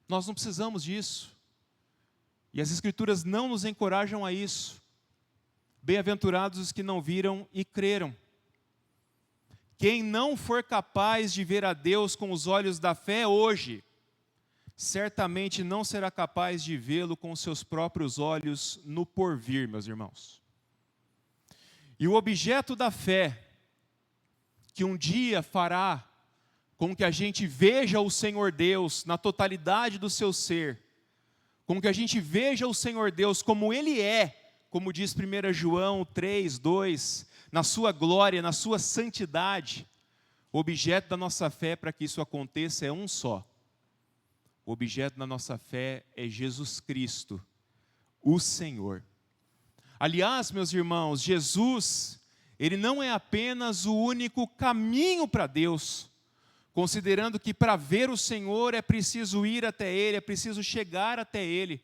Nós não precisamos disso. E as Escrituras não nos encorajam a isso. Bem-aventurados os que não viram e creram. Quem não for capaz de ver a Deus com os olhos da fé hoje, certamente não será capaz de vê-lo com os seus próprios olhos no porvir, meus irmãos. E o objeto da fé, que um dia fará com que a gente veja o Senhor Deus na totalidade do seu ser, com que a gente veja o Senhor Deus como Ele é, como diz 1 João 3:2, na sua glória, na sua santidade. O objeto da nossa fé para que isso aconteça é um só. O objeto da nossa fé é Jesus Cristo, o Senhor. Aliás, meus irmãos, Jesus, Ele não é apenas o único caminho para Deus, considerando que para ver o Senhor é preciso ir até Ele, é preciso chegar até Ele.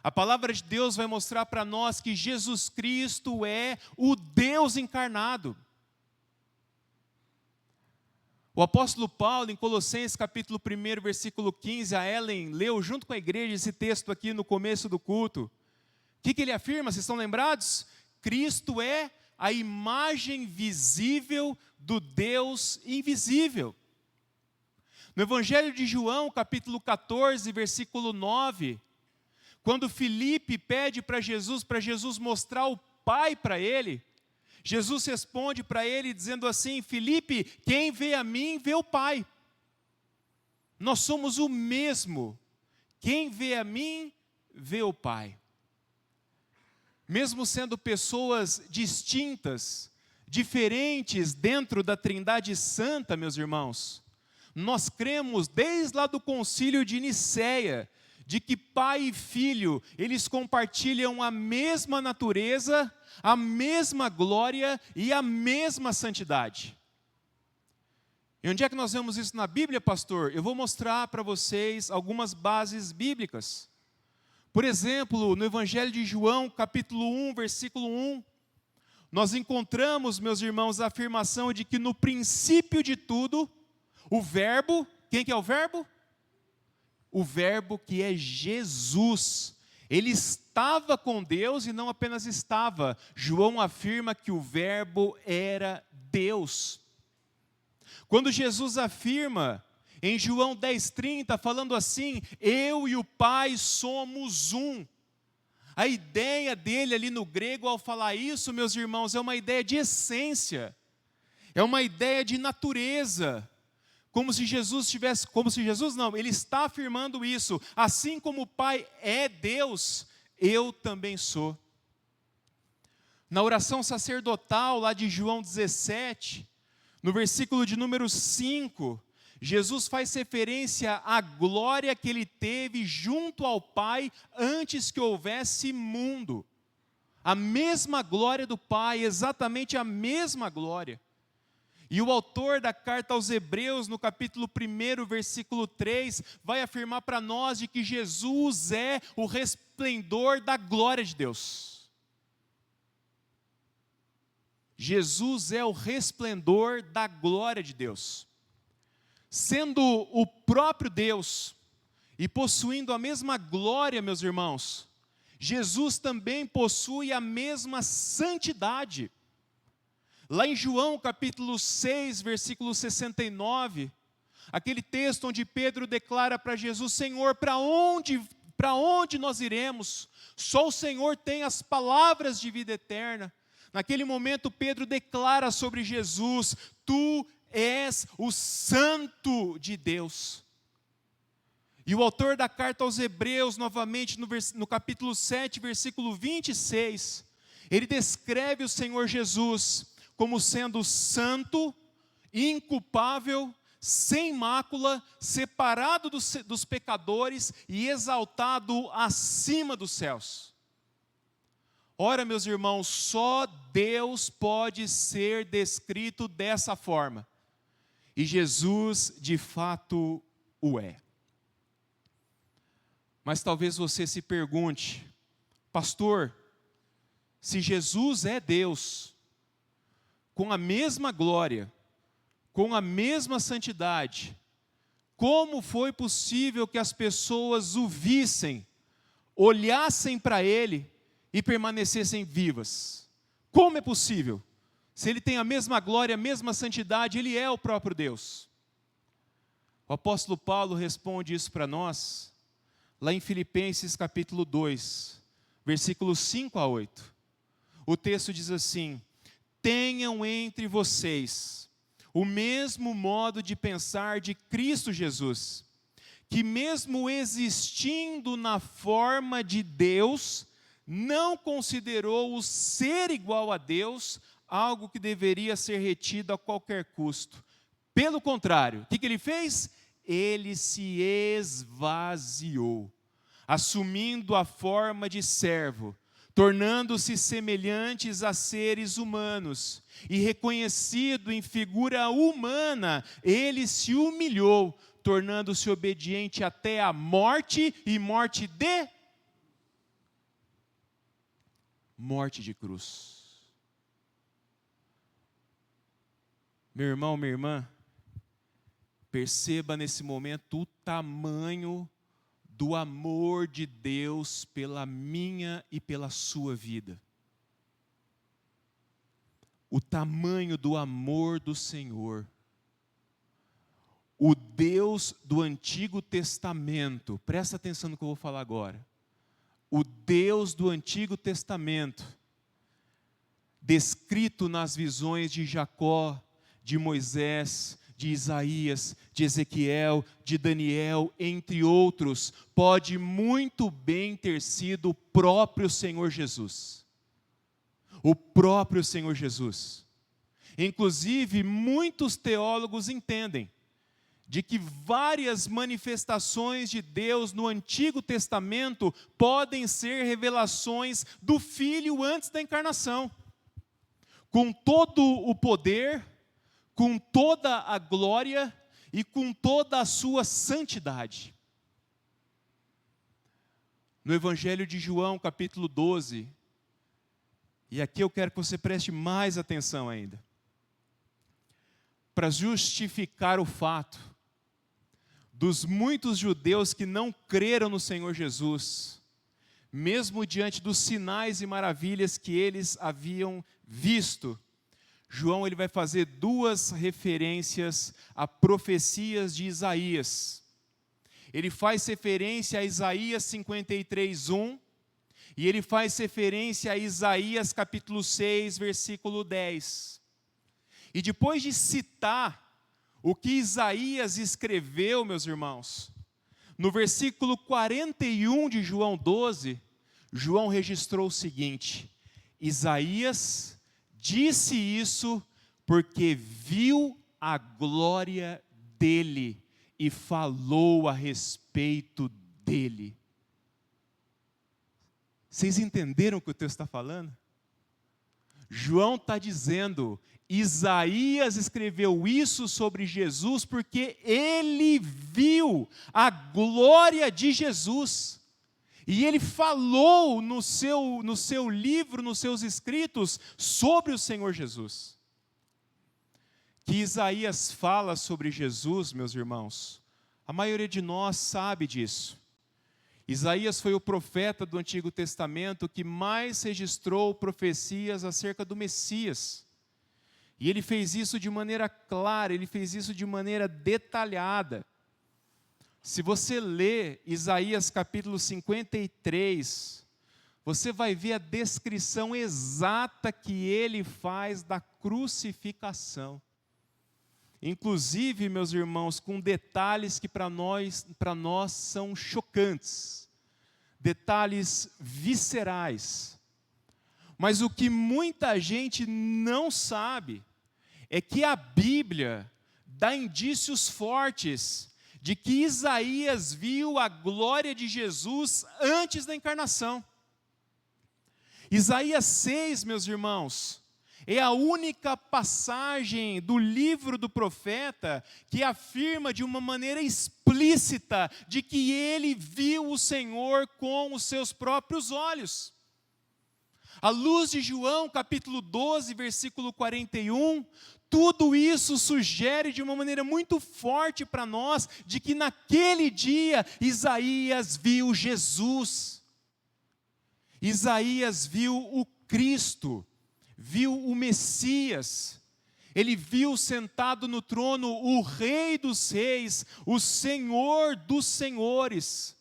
A palavra de Deus vai mostrar para nós que Jesus Cristo é o Deus encarnado. O apóstolo Paulo, em Colossenses capítulo 1, versículo 15, a Ellen leu junto com a igreja esse texto aqui no começo do culto. O que ele afirma? Vocês estão lembrados? Cristo é a imagem visível do Deus invisível. No Evangelho de João, capítulo 14, versículo 9, quando Filipe pede para Jesus mostrar o Pai para ele, Jesus responde para ele dizendo assim: Filipe, quem vê a mim, vê o Pai. Nós somos o mesmo. Quem vê a mim, vê o Pai. Mesmo sendo pessoas distintas, diferentes dentro da Trindade Santa, meus irmãos, nós cremos desde lá do concílio de Nicéia, de que Pai e Filho, eles compartilham a mesma natureza, a mesma glória e a mesma santidade. E onde é que nós vemos isso na Bíblia, pastor? Eu vou mostrar para vocês algumas bases bíblicas. Por exemplo, no Evangelho de João, capítulo 1, versículo 1, nós encontramos, meus irmãos, a afirmação de que no princípio de tudo, o Verbo, quem que é o Verbo? O Verbo que é Jesus. Ele estava com Deus e não apenas estava. João afirma que o Verbo era Deus. Quando Jesus afirma em João 10:30, falando assim: eu e o Pai somos um. A ideia dele ali no grego ao falar isso, meus irmãos, é uma ideia de essência. É uma ideia de natureza. Ele está afirmando isso. Assim como o Pai é Deus, eu também sou. Na oração sacerdotal lá de João 17, no versículo de número 5, Jesus faz referência à glória que ele teve junto ao Pai antes que houvesse mundo. A mesma glória do Pai, exatamente a mesma glória. E o autor da carta aos Hebreus, no capítulo 1, versículo 3, vai afirmar para nós de que Jesus é o resplendor da glória de Deus. Jesus é o resplendor da glória de Deus. Sendo o próprio Deus e possuindo a mesma glória, meus irmãos, Jesus também possui a mesma santidade. Lá em João capítulo 6, versículo 69, aquele texto onde Pedro declara para Jesus: Senhor, para onde nós iremos? Só o Senhor tem as palavras de vida eterna. Naquele momento Pedro declara sobre Jesus: Tu és o Santo de Deus. E o autor da carta aos Hebreus, novamente no capítulo 7, versículo 26, ele descreve o Senhor Jesus como sendo santo, inculpável, sem mácula, separado dos pecadores e exaltado acima dos céus. Ora, meus irmãos, só Deus pode ser descrito dessa forma. E Jesus, de fato, o é. Mas talvez você se pergunte: pastor, se Jesus é Deus, com a mesma glória, com a mesma santidade, como foi possível que as pessoas o vissem, olhassem para Ele e permanecessem vivas? Como é possível? Se Ele tem a mesma glória, a mesma santidade, Ele é o próprio Deus. O apóstolo Paulo responde isso para nós, lá em Filipenses capítulo 2, versículos 5 a 8. O texto diz assim: tenham entre vocês o mesmo modo de pensar de Cristo Jesus, que mesmo existindo na forma de Deus, não considerou o ser igual a Deus algo que deveria ser retido a qualquer custo. Pelo contrário, o que ele fez? Ele se esvaziou, assumindo a forma de servo, tornando-se semelhantes a seres humanos, e reconhecido em figura humana, ele se humilhou, tornando-se obediente até a morte, e morte de cruz. Meu irmão, minha irmã, perceba nesse momento o tamanho do amor de Deus pela minha e pela sua vida. O tamanho do amor do Senhor. O Deus do Antigo Testamento, presta atenção no que eu vou falar agora. O Deus do Antigo Testamento, descrito nas visões de Jacó, de Moisés, de Isaías, de Ezequiel, de Daniel, entre outros, pode muito bem ter sido o próprio Senhor Jesus. O próprio Senhor Jesus. Inclusive, muitos teólogos entendem de que várias manifestações de Deus no Antigo Testamento podem ser revelações do Filho antes da encarnação. Com todo o poder, com toda a glória e com toda a sua santidade. No Evangelho de João, capítulo 12, e aqui eu quero que você preste mais atenção ainda, para justificar o fato dos muitos judeus que não creram no Senhor Jesus, mesmo diante dos sinais e maravilhas que eles haviam visto. João ele vai fazer duas referências a profecias de Isaías. Ele faz referência a Isaías 53:1 e ele faz referência a Isaías capítulo 6, versículo 10. E depois de citar o que Isaías escreveu, meus irmãos, no versículo 41 de João 12, João registrou o seguinte: Isaías disse isso porque viu a glória dele e falou a respeito dele. Vocês entenderam o que o texto está falando? João está dizendo, Isaías escreveu isso sobre Jesus porque ele viu a glória de Jesus. E ele falou no seu livro, nos seus escritos, sobre o Senhor Jesus. Que Isaías fala sobre Jesus, meus irmãos, a maioria de nós sabe disso. Isaías foi o profeta do Antigo Testamento que mais registrou profecias acerca do Messias. E ele fez isso de maneira clara, ele fez isso de maneira detalhada. Se você ler Isaías capítulo 53, você vai ver a descrição exata que ele faz da crucificação. Inclusive, meus irmãos, com detalhes que para nós são chocantes, detalhes viscerais. Mas o que muita gente não sabe é que a Bíblia dá indícios fortes de que Isaías viu a glória de Jesus antes da encarnação. Isaías 6, meus irmãos, é a única passagem do livro do profeta que afirma de uma maneira explícita de que ele viu o Senhor com os seus próprios olhos. À luz de João, capítulo 12, versículo 41, tudo isso sugere de uma maneira muito forte para nós de que naquele dia Isaías viu Jesus. Isaías viu o Cristo, viu o Messias, ele viu sentado no trono o Rei dos Reis, o Senhor dos Senhores.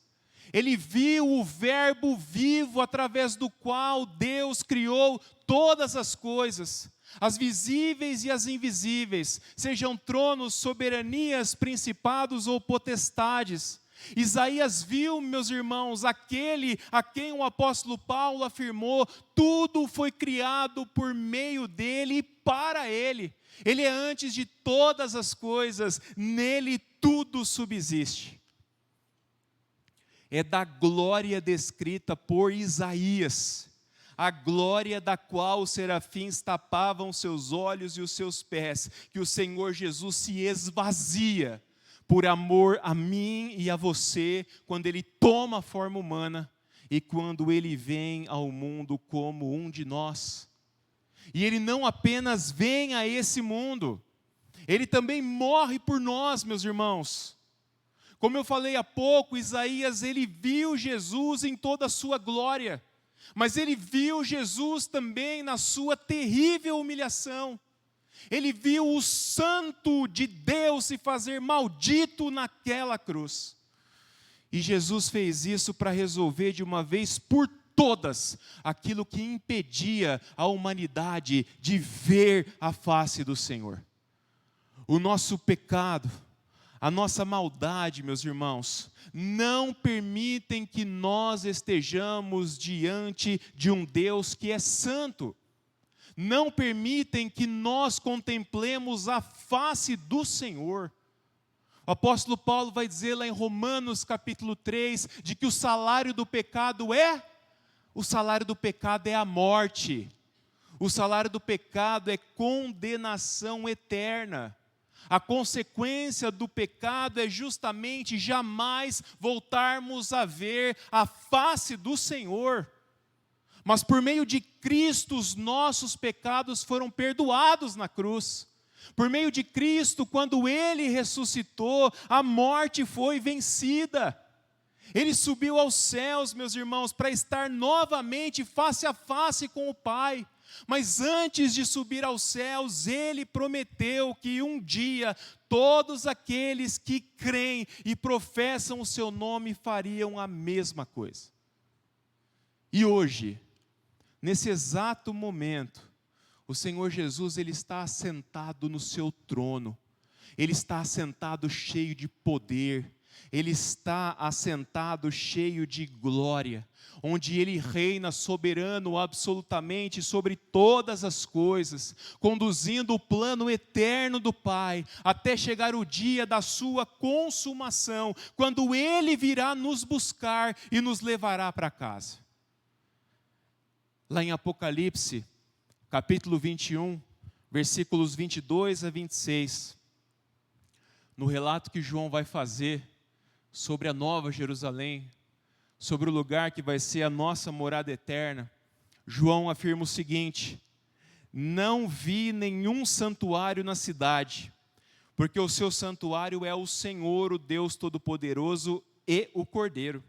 Ele viu o Verbo vivo através do qual Deus criou todas as coisas, as visíveis e as invisíveis, sejam tronos, soberanias, principados ou potestades. Isaías viu, meus irmãos, aquele a quem o apóstolo Paulo afirmou, tudo foi criado por meio dele e para ele. Ele é antes de todas as coisas, nele tudo subsiste. É da glória descrita por Isaías, a glória da qual os serafins tapavam seus olhos e os seus pés, que o Senhor Jesus se esvazia por amor a mim e a você, quando ele toma a forma humana e quando ele vem ao mundo como um de nós. E ele não apenas vem a esse mundo, ele também morre por nós, meus irmãos. Como eu falei há pouco, Isaías, ele viu Jesus em toda a sua glória, mas ele viu Jesus também na sua terrível humilhação. Ele viu o Santo de Deus se fazer maldito naquela cruz. E Jesus fez isso para resolver de uma vez por todas aquilo que impedia a humanidade de ver a face do Senhor. O nosso pecado, a nossa maldade, meus irmãos, não permitem que nós estejamos diante de um Deus que é santo. Não permitem que nós contemplemos a face do Senhor. O apóstolo Paulo vai dizer lá em Romanos capítulo 3, de que o salário do pecado é a morte. O salário do pecado é condenação eterna. A consequência do pecado é justamente jamais voltarmos a ver a face do Senhor. Mas por meio de Cristo, os nossos pecados foram perdoados na cruz. Por meio de Cristo, quando Ele ressuscitou, a morte foi vencida. Ele subiu aos céus, meus irmãos, para estar novamente face a face com o Pai. Mas antes de subir aos céus, Ele prometeu que um dia todos aqueles que creem e professam o seu nome fariam a mesma coisa. E hoje, nesse exato momento, o Senhor Jesus, Ele está assentado no seu trono, Ele está assentado cheio de poder, Ele está assentado cheio de glória, onde Ele reina soberano absolutamente sobre todas as coisas, conduzindo o plano eterno do Pai, até chegar o dia da sua consumação, quando Ele virá nos buscar e nos levará para casa. lá em Apocalipse, capítulo 21, versículos 22 a 26, no relato que João vai fazer sobre a Nova Jerusalém, sobre o lugar que vai ser a nossa morada eterna, João afirma o seguinte: não vi nenhum santuário na cidade, porque o seu santuário é o Senhor, o Deus Todo-Poderoso e o Cordeiro.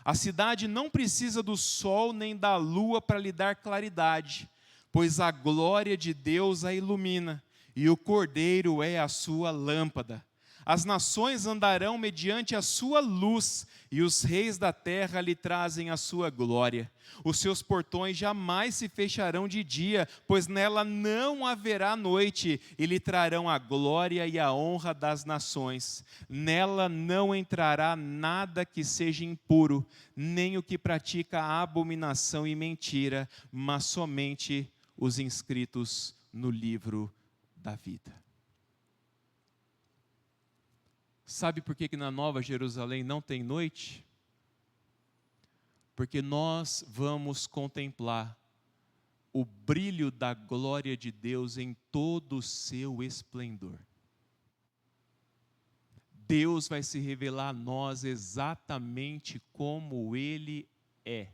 A cidade não precisa do sol nem da lua para lhe dar claridade, pois a glória de Deus a ilumina, e o Cordeiro é a sua lâmpada. As nações andarão mediante a sua luz, e os reis da terra lhe trazem a sua glória. Os seus portões jamais se fecharão de dia, pois nela não haverá noite, e lhe trarão a glória e a honra das nações. Nela não entrará nada que seja impuro, nem o que pratica abominação e mentira, mas somente os inscritos no livro da vida. Sabe por que na Nova Jerusalém não tem noite? Porque nós vamos contemplar o brilho da glória de Deus em todo o seu esplendor. Deus vai se revelar a nós exatamente como Ele é.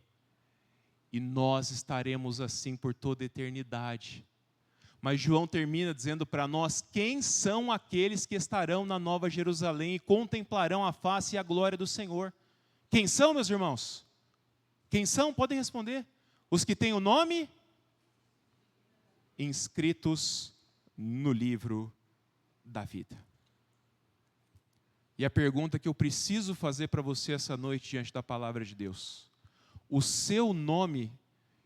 E nós estaremos assim por toda a eternidade. Mas João termina dizendo para nós quem são aqueles que estarão na Nova Jerusalém e contemplarão a face e a glória do Senhor. Quem são, meus irmãos? Quem são? Podem responder. Os que têm o nome inscritos no livro da vida. E a pergunta que eu preciso fazer para você essa noite diante da palavra de Deus: o seu nome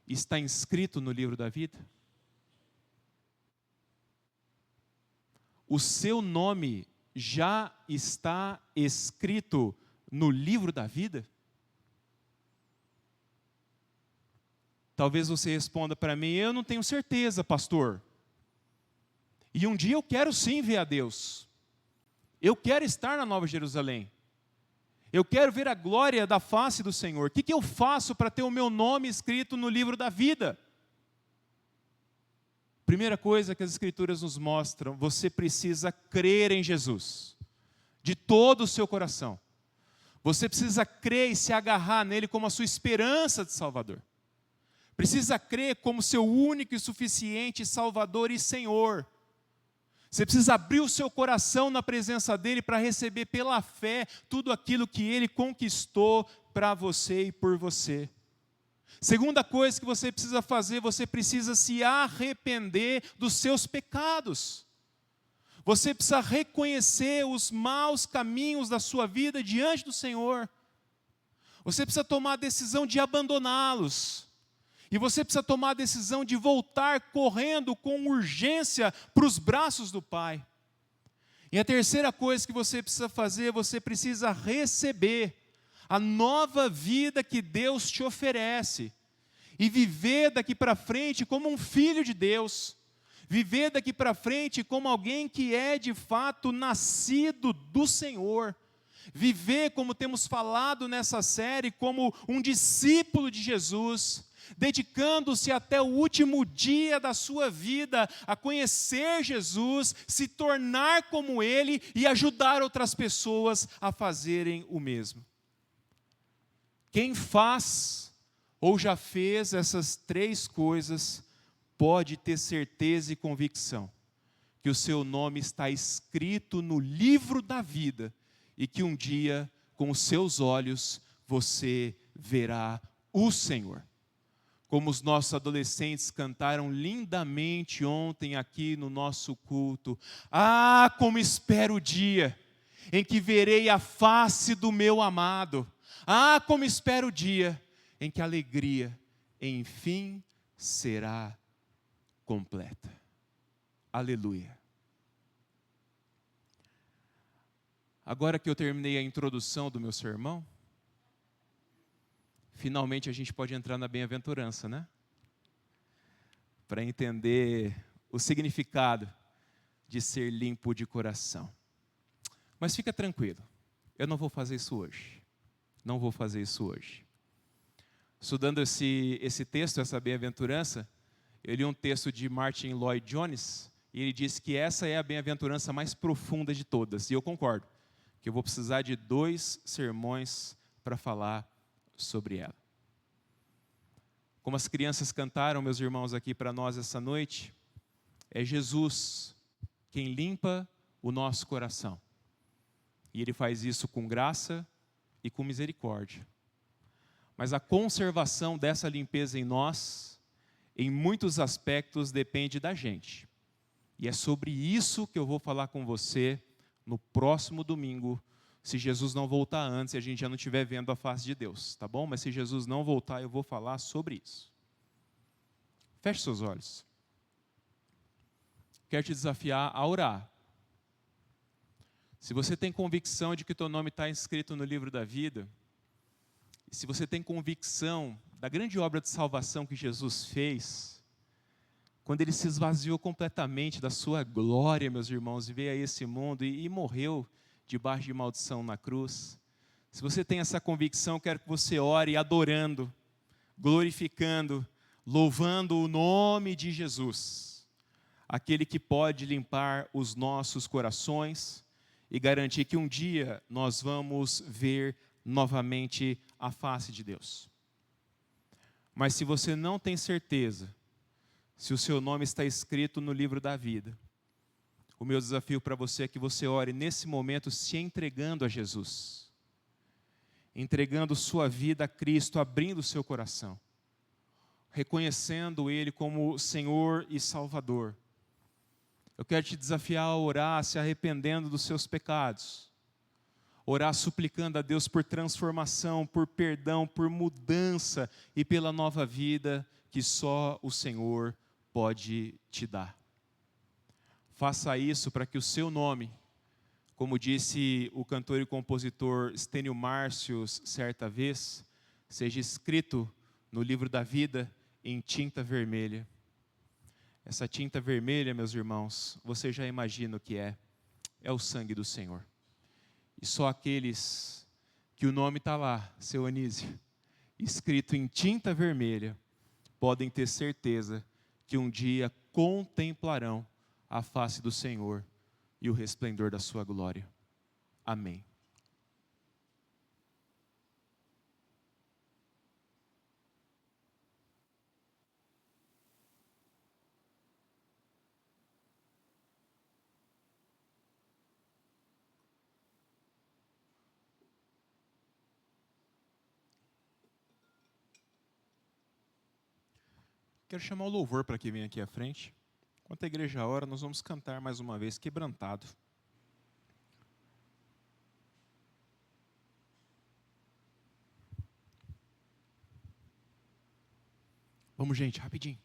está inscrito no livro da vida? O seu nome já está escrito no livro da vida? Talvez você responda para mim: eu não tenho certeza, pastor. E um dia eu quero sim ver a Deus. Eu quero estar na Nova Jerusalém. Eu quero ver a glória da face do Senhor. O que eu faço para ter o meu nome escrito no livro da vida? Primeira coisa que as Escrituras nos mostram: você precisa crer em Jesus, de todo o seu coração. Você precisa crer e se agarrar nele como a sua esperança de Salvador. Precisa crer como seu único e suficiente Salvador e Senhor. Você precisa abrir o seu coração na presença dele para receber pela fé tudo aquilo que ele conquistou para você e por você. Segunda coisa que você precisa fazer: você precisa se arrepender dos seus pecados. Você precisa reconhecer os maus caminhos da sua vida diante do Senhor. Você precisa tomar a decisão de abandoná-los. E você precisa tomar a decisão de voltar correndo com urgência para os braços do Pai. E a terceira coisa que você precisa fazer: você precisa receber a nova vida que Deus te oferece, e viver daqui para frente como um filho de Deus, viver daqui para frente como alguém que é de fato nascido do Senhor, viver, como temos falado nessa série, como um discípulo de Jesus, dedicando-se até o último dia da sua vida a conhecer Jesus, se tornar como Ele e ajudar outras pessoas a fazerem o mesmo. Quem faz ou já fez essas três coisas pode ter certeza e convicção que o seu nome está escrito no livro da vida e que um dia, com os seus olhos, você verá o Senhor. Como os nossos adolescentes cantaram lindamente ontem aqui no nosso culto: ah, como espero o dia em que verei a face do meu amado. Ah, como espero o dia em que a alegria, enfim, será completa. Aleluia. Agora que eu terminei a introdução do meu sermão, finalmente a gente pode entrar na bem-aventurança, né? Para entender o significado de ser limpo de coração. Mas fica tranquilo, eu não vou fazer isso hoje. Não vou fazer isso hoje. estudando esse texto, essa bem-aventurança, eu li um texto de Martin Lloyd Jones, e ele disse que essa é a bem-aventurança mais profunda de todas. E eu concordo, que eu vou precisar de 2 sermões para falar sobre ela. Como as crianças cantaram, meus irmãos, aqui para nós essa noite, é Jesus quem limpa o nosso coração. E Ele faz isso com graça e com misericórdia. Mas a conservação dessa limpeza em nós, em muitos aspectos, depende da gente. E é sobre isso que eu vou falar com você no próximo domingo, se Jesus não voltar antes e a gente já não estiver vendo a face de Deus, tá bom? Mas se Jesus não voltar, eu vou falar sobre isso. Feche seus olhos. Quero te desafiar a orar. Se você tem convicção de que teu nome está inscrito no livro da vida, e se você tem convicção da grande obra de salvação que Jesus fez, quando Ele se esvaziou completamente da sua glória, meus irmãos, e veio a esse mundo e morreu debaixo de maldição na cruz. Se você tem essa convicção, quero que você ore adorando, glorificando, louvando o nome de Jesus, aquele que pode limpar os nossos corações e garantir que um dia nós vamos ver novamente a face de Deus. Mas se você não tem certeza se o seu nome está escrito no livro da vida, o meu desafio para você é que você ore nesse momento se entregando a Jesus, entregando sua vida a Cristo, abrindo o seu coração, reconhecendo Ele como Senhor e Salvador. Eu quero te desafiar a orar se arrependendo dos seus pecados, orar suplicando a Deus por transformação, por perdão, por mudança e pela nova vida que só o Senhor pode te dar. Faça isso para que o seu nome, como disse o cantor e compositor Stênio Márcios certa vez, seja escrito no livro da vida em tinta vermelha. Essa tinta vermelha, meus irmãos, você já imagina o que é o sangue do Senhor. E só aqueles que o nome está lá, seu Anísio, escrito em tinta vermelha, podem ter certeza que um dia contemplarão a face do Senhor e o resplendor da sua glória. Amém. Quero chamar o louvor para que venha aqui à frente. Enquanto a igreja ora, nós vamos cantar mais uma vez, Quebrantado. Vamos, gente, rapidinho.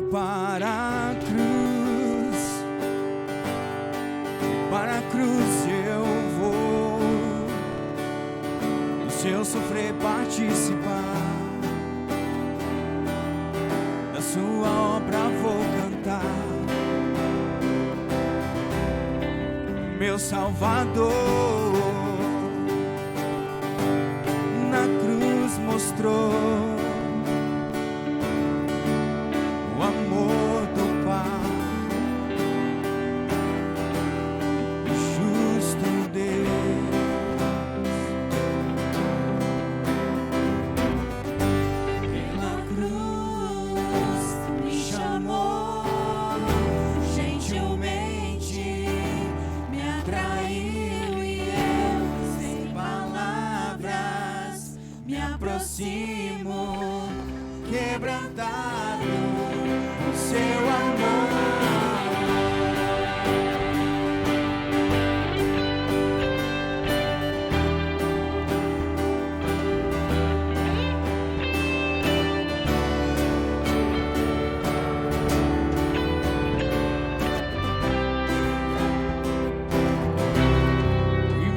Para a cruz, para a cruz eu vou, do seu sofrer participar, da sua obra vou cantar. meu Salvador. Na cruz mostrou o amor do Pai, o justo Deus. Pela cruz me chamou, gentilmente me atraiu e eu, sem palavras, me aproximo, quebrantado o seu amor.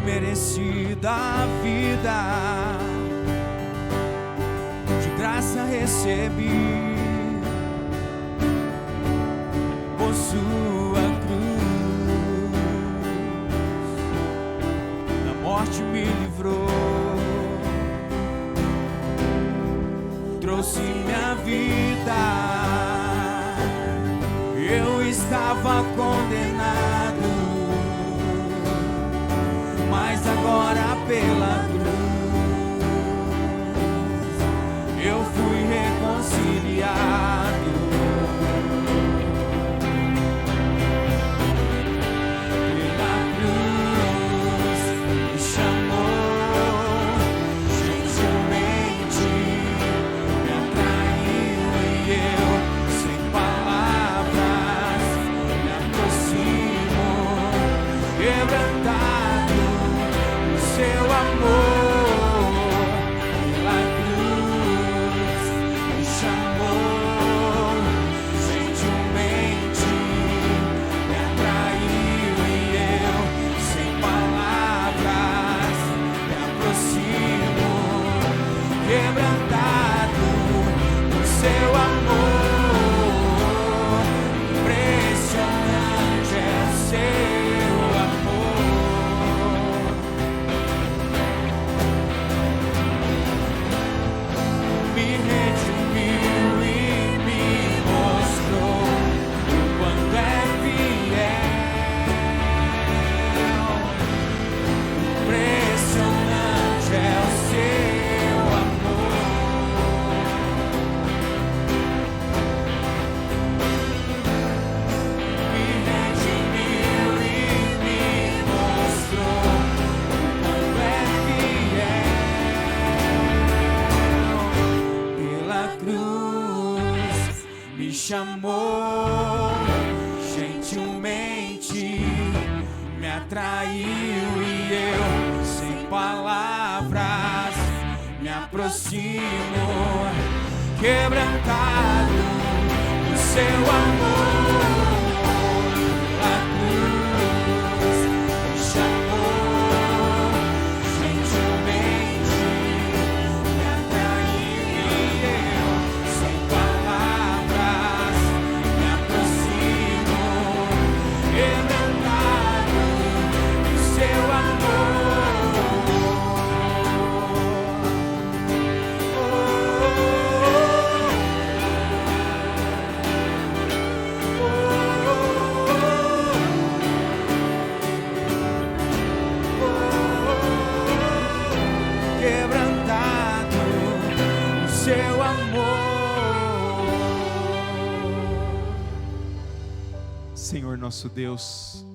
Imerecida a vida, de graça recebi, por sua cruz, da morte me livrou, trouxe minha vida. Eu estava condenado, mas agora pela cruz eu fui reconciliado. Pela cruz me chamou, gentilmente me atraiu e eu, sem palavras, me aproximo, quebrantado seu amor. Pela cruz me chamou, gentilmente me atraiu e eu, sem palavras, me aproximo, quebrantado por seu amor. Impressionante é o seu amor. Me redimiu e me mostrou o quanto é fiel. Impressionante é o seu amor. Me redimiu e me mostrou o quanto é fiel. Pela cruz me chamou, gentilmente me atraiu e eu, sem palavras, me aproximo, quebrantado do seu amor. Pela cruz me chamou, gentilmente me atraiu e eu, sem palavras, me aproximo, quebrantado do seu amor. Quebrantado o seu amor. Senhor nosso Deus,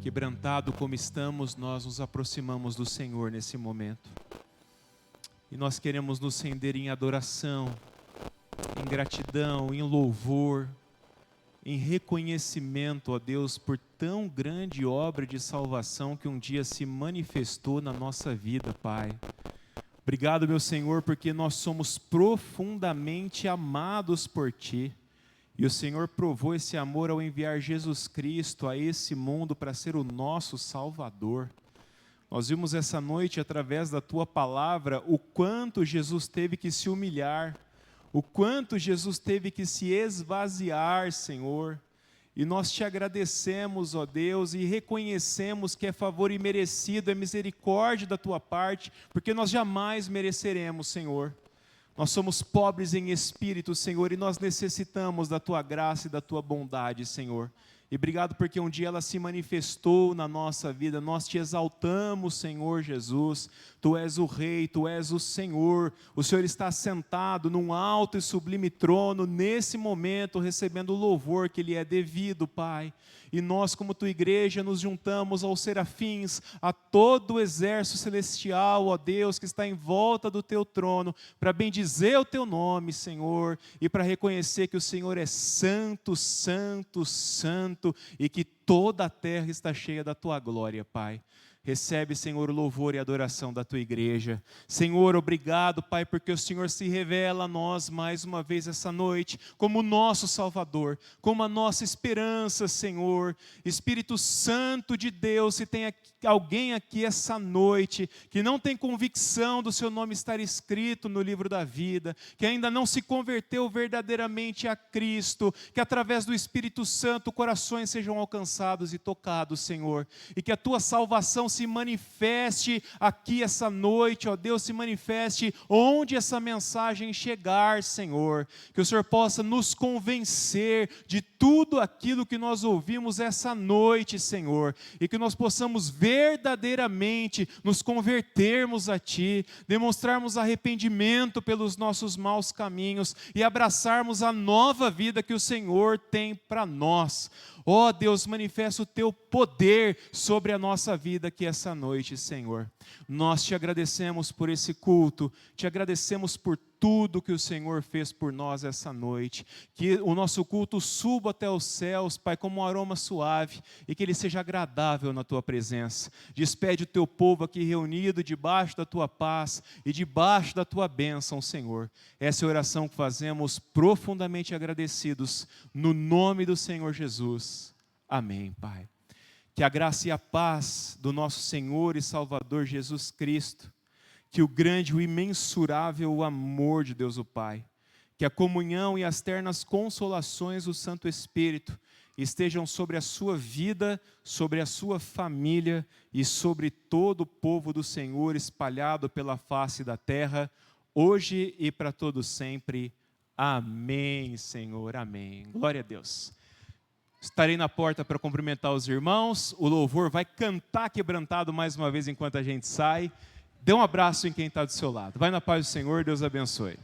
quebrantado como estamos, nós nos aproximamos do Senhor nesse momento. E nós queremos nos render em adoração, em gratidão, em louvor, em reconhecimento, ó Deus, por tão grande obra de salvação que um dia se manifestou na nossa vida, Pai. Obrigado, meu Senhor, porque nós somos profundamente amados por Ti. E o Senhor provou esse amor ao enviar Jesus Cristo a esse mundo para ser o nosso Salvador. Nós vimos essa noite, através da Tua palavra, o quanto Jesus teve que se humilhar, o quanto Jesus teve que se esvaziar, Senhor. E nós te agradecemos, ó Deus, e reconhecemos que é favor imerecido, é misericórdia da tua parte, porque nós jamais mereceremos, Senhor. Nós somos pobres em espírito, Senhor, e nós necessitamos da tua graça e da tua bondade, Senhor. E obrigado porque um dia ela se manifestou na nossa vida. Nós te exaltamos, Senhor Jesus. Tu és o Rei, Tu és o Senhor. O Senhor está sentado num alto e sublime trono, nesse momento, recebendo o louvor que lhe é devido, Pai. E nós, como Tua igreja, nos juntamos aos serafins, a todo o exército celestial, ó Deus, que está em volta do Teu trono, para bendizer o Teu nome, Senhor, e para reconhecer que o Senhor é santo, santo, santo, e que toda a terra está cheia da Tua glória, Pai. Recebe, Senhor, o louvor e a adoração da Tua igreja. Senhor, obrigado, Pai, porque o Senhor se revela a nós mais uma vez essa noite, como o nosso Salvador, como a nossa esperança, Senhor. Espírito Santo de Deus, se tem alguém aqui essa noite que não tem convicção do seu nome estar escrito no livro da vida, que ainda não se converteu verdadeiramente a Cristo, que através do Espírito Santo corações sejam alcançados e tocados, Senhor, e que a Tua salvação se manifeste aqui essa noite, ó Deus, se manifeste onde essa mensagem chegar, Senhor, que o Senhor possa nos convencer de tudo aquilo que nós ouvimos essa noite, Senhor, e que nós possamos verdadeiramente nos convertermos a Ti, demonstrarmos arrependimento pelos nossos maus caminhos e abraçarmos a nova vida que o Senhor tem para nós. Ó Deus, manifesta o Teu poder sobre a nossa vida aqui essa noite, Senhor. Nós te agradecemos por esse culto, te agradecemos por tudo que o Senhor fez por nós essa noite. Que o nosso culto suba até os céus, Pai, como um aroma suave, e que ele seja agradável na Tua presença. Despede o Teu povo aqui reunido debaixo da Tua paz e debaixo da Tua bênção, Senhor. Essa é a oração que fazemos profundamente agradecidos, no nome do Senhor Jesus. Amém, Pai. Que a graça e a paz do nosso Senhor e Salvador Jesus Cristo, que o grande, o imensurável amor de Deus o Pai, que a comunhão e as ternas consolações do Santo Espírito estejam sobre a sua vida, sobre a sua família e sobre todo o povo do Senhor espalhado pela face da terra, hoje e para todo sempre. Amém, Senhor, amém. Glória a Deus. Estarei na porta para cumprimentar os irmãos. O louvor vai cantar quebrantado mais uma vez enquanto a gente sai. Dê um abraço em quem está do seu lado. Vai na paz do Senhor, Deus abençoe.